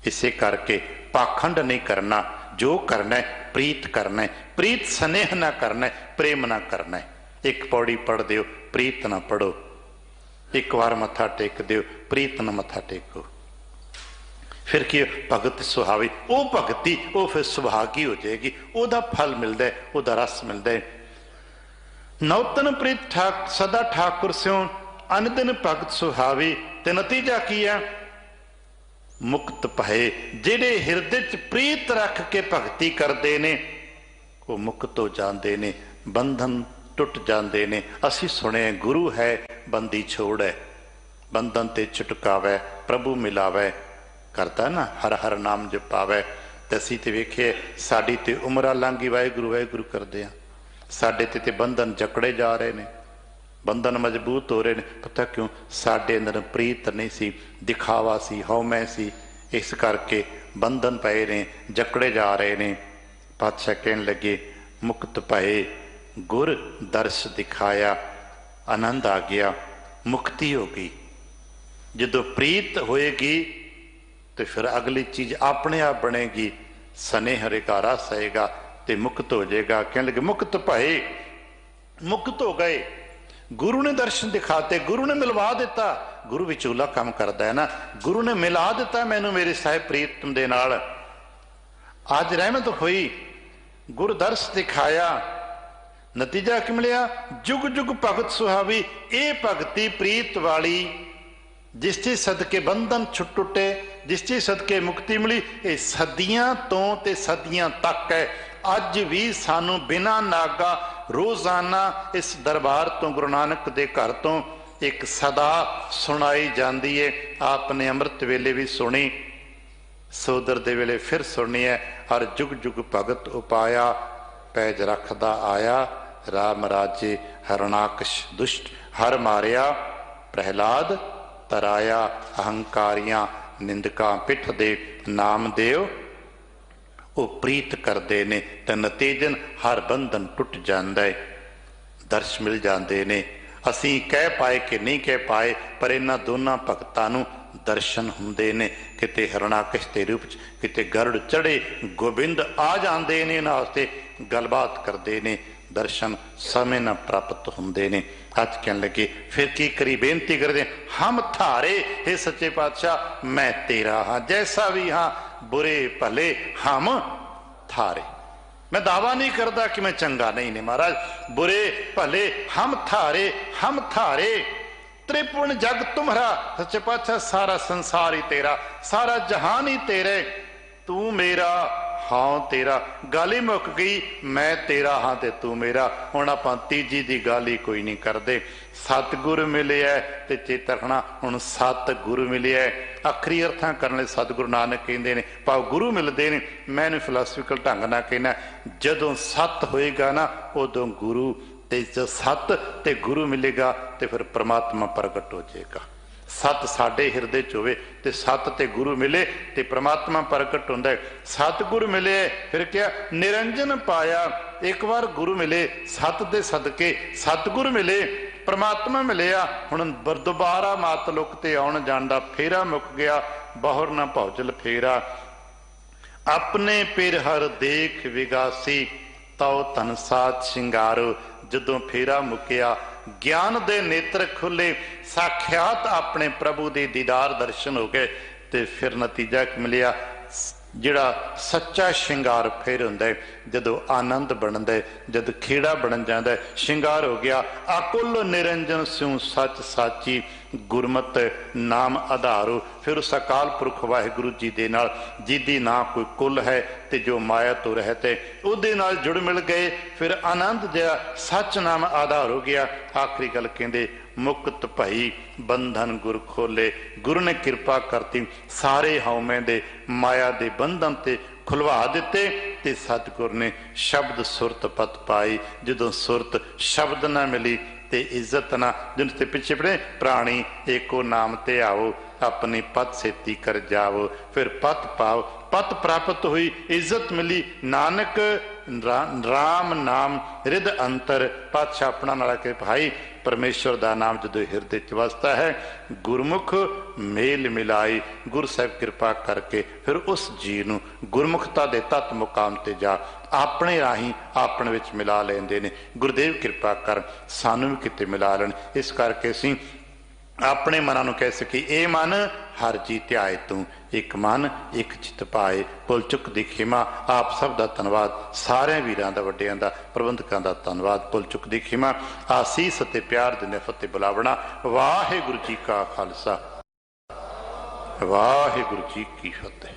इसे करके पाखंड नहीं करना, जो करना है प्रीत करना है, प्रीत स्नेह ना करना है, प्रेम ना करना है। एक पौड़ी पढ़ दियो, प्रीत ना पढ़ो। एक बार मत्था टेक दिओ, प्रीत न मत्था टेको। फिर की भगत सुहावी, वो भगती वो फिर सुभागी हो जाएगी, ओदा फल मिलता है, ओदा रस मिलता है। नौतन प्रीत ठाक सदा ठाकुर स्यों, अन दिन भगत सुहावी, ते नतीजा की है मुक्त भये। जेडे हिरदे च प्रीत रख के भगती करते ने वो मुक्त हो जाते ने, बंधन टुट जाते ने। असी सुने गुरु है बंदी छोड़ है, बंधन ते छुटकावै, प्रभु मिलावै करता ना, हर हर नाम जपावै। ते असी ते वेखिए साडी ते उमरां लंघ गई, वाहिगुरू वाहिगुरू करदे आ, साडे ते बंधन जकड़े जा रहे ने, बंधन मजबूत हो रहे ने। पता क्यों? साडे अंदर प्रीत नहीं सी, दिखावा सी, हौमै सी, इस करके बंधन पए ने, जकड़े जा रहे ने। पातशाह कहन लगे मुक्त भये, गुर दर्श दिखाया, आनंद आ गया, मुक्ति हो गई। जदों प्रीत होएगी तो फिर अगली चीज अपने आप बनेगी, स्नेह रिकारा सहेगा ते मुक्त हो जाएगा। कहने लगे मुक्त भये, मुक्त हो गए। गुरु ने दर्शन दिखाते, गुरु ने मिलवा दिता। गुरु विचूला काम करता है ना, गुरु ने मिला दिता मैनू मेरे साहिब प्रीतम दे नाल। अज रहमत हुई, गुरु दर्श दिखाया, नतीजा की मिलिया जुग जुग भगत सुहावी। ये भगती प्रीत वाली जिसके सदके बंधन छुट टुटे, जिसके सदके मुक्ति मिली, ये सदियां तो ते सदियां तक है। अज भी सानू बिना नागा रोजाना इस दरबार तो, गुरु नानक दे घर तो एक सदा सुनाई जाती है। आपने अमृत वेले भी सुनी, सोदर दे वेले फिर सुनी है। और जुग जुग भगत उपाया, पैज रखदा आया, राम राजे हरणाकश दुष्ट हर मारिया, प्रहलाद तराया, अहंकारियां निंदका पिठ दे, नाम देव वो प्रीत करते ने। तो नतीजन हर बंधन टुट जाता है, दर्श मिल जाते ने। असी कह पाए कि नहीं कह पाए, पर इन्हां दोनों भगतां नूं दर्शन हुंदे ने। किते हरणाकश के रूप च, किते गरुड़ चढ़े गोबिंद आ जाते ने, इन्हां वास्ते गलबात करते ने। दर्शन समय न प्राप्त होंदे ने। अज कहन लगे फिर की करी, बेनती करते, हम थारे हे सच्चे पातशाह, मैं तेरा हाँ, जैसा भी हाँ, बुरे भले हम थारे। मैं दावा नहीं करता कि मैं चंगा नहीं ने महाराज, बुरे भले हम थारे, हम थारे। त्रिपुण जग तुम्हारा, सच्चे पातशाह सारा संसार ही तेरा, सारा जहान ही तेरे, तू मेरा हाँ तेरा। गल ही मुक गई, मैं तेरा हाँ ते तू मेरा। हुण आपां तीजी दी गल ही कोई नहीं करते। सतगुरु मिले है ते चेता रखना, हुण सतगुरु मिले है। आखरी अर्थां करने सतगुरु नानक कहते हैं, भाव गुरु मिलते हैं। मैंने फिलासफिकल ढंग नाल कहना, जदों सत होएगा ना उदों गुरु, ते जो सत ते गुरु मिलेगा तो फिर परमात्मा प्रगट हो जाएगा। सत साडे हिरदे च होवे ते सत ते गुरु मिले ते परमात्मा प्रगट होंदा है। सतगुरु मिले फिर क्या निरंजन पाया। एक बार गुरु मिले, सत दे सदके सतगुरु मिले, परमात्मा मिलिया। हुण दोबारा मात लुक ते आउण जाण दा फेरा मुक गया, बहुर ना भौजल फेरा। अपने पिर हर देख विगासी, तौ तन साथ शिंगारो। जदों फेरा मुकिया, ज्ञान दे नेत्र खुले, साख्यात अपने प्रभु दे दीदार दर्शन हो गए। तो फिर नतीजा मिलिया, जिहड़ा सच्चा शिंगार फिर हुंदा है जदों आनंद बनदा है, जद खेड़ा बन जाता है, शिंगार हो गया। अकुल निरंजन स्यों सच साची, गुरमत नाम आधारो। फिर उस अकाल पुरख वाहिगुरु जी दे नाल, जिदी ना कोई कुल है ते जो माया तो रहते, उहदे नाल जुड़ मिल गए। फिर आनंद जिहा सच नाम आधार हो गया। आखिरी गल कहंदे, मुक्त भई बंधन गुर खोले। गुरु ने कृपा करती, सारे हौमे दे माया दे बंधन ते खुलवा दिते। ते सतगुर ने शब्द सुरत पत पाई। जदों सुरत शब्द ना मिली ते इज्जत ना, जिनते पिछे पड़े प्राणी एको नाम ते आओ, अपनी पत सेती कर जाओ। फिर पत पाओ, पत प्राप्त हुई, इज्जत मिली। नानक राम नाम रिद अंतर। पातशाह अपना नाला के भाई परमेश्वर का नाम जो हिरदे च वसता है, गुरमुख मेल मिलाई। गुरु साहब कृपा करके फिर उस जी नूं गुरमुखता दे तत मुकाम ते जा अपने राही अपने विच मिला लेंदे ने। गुरुदेव कृपा कर सानू भी किते मिला लेन। इस करके असीं ਆਪਣੇ ਮਨਾਂ ਨੂੰ ਕਹਿ ਸਕੀ, ਇਹ ਮਨ ਹਰ ਜੀ ਧਿਆਏ ਤੂੰ, ਇੱਕ ਮਨ ਇੱਕ ਚਿੱਤ ਪਾਏ। ਭੁੱਲ ਚੁੱਕ ਦੀ ਖਿਮਾ। ਆਪ ਸਭ ਦਾ ਧੰਨਵਾਦ, ਸਾਰਿਆਂ ਵੀਰਾਂ ਦਾ, ਵੱਡਿਆਂ ਦਾ, ਪ੍ਰਬੰਧਕਾਂ ਦਾ ਧੰਨਵਾਦ। ਭੁੱਲ ਚੁੱਕ ਦੀ ਖਿਮਾ। ਆਸੀਸ ਅਤੇ ਪਿਆਰ ਦਿੰਦੇ ਫਤਿਹ ਬੁਲਾਵਣਾ। ਵਾਹਿਗੁਰੂ ਜੀ ਕਾ ਖਾਲਸਾ, ਵਾਹਿਗੁਰੂ ਜੀ ਕੀ ਫਤਿਹ।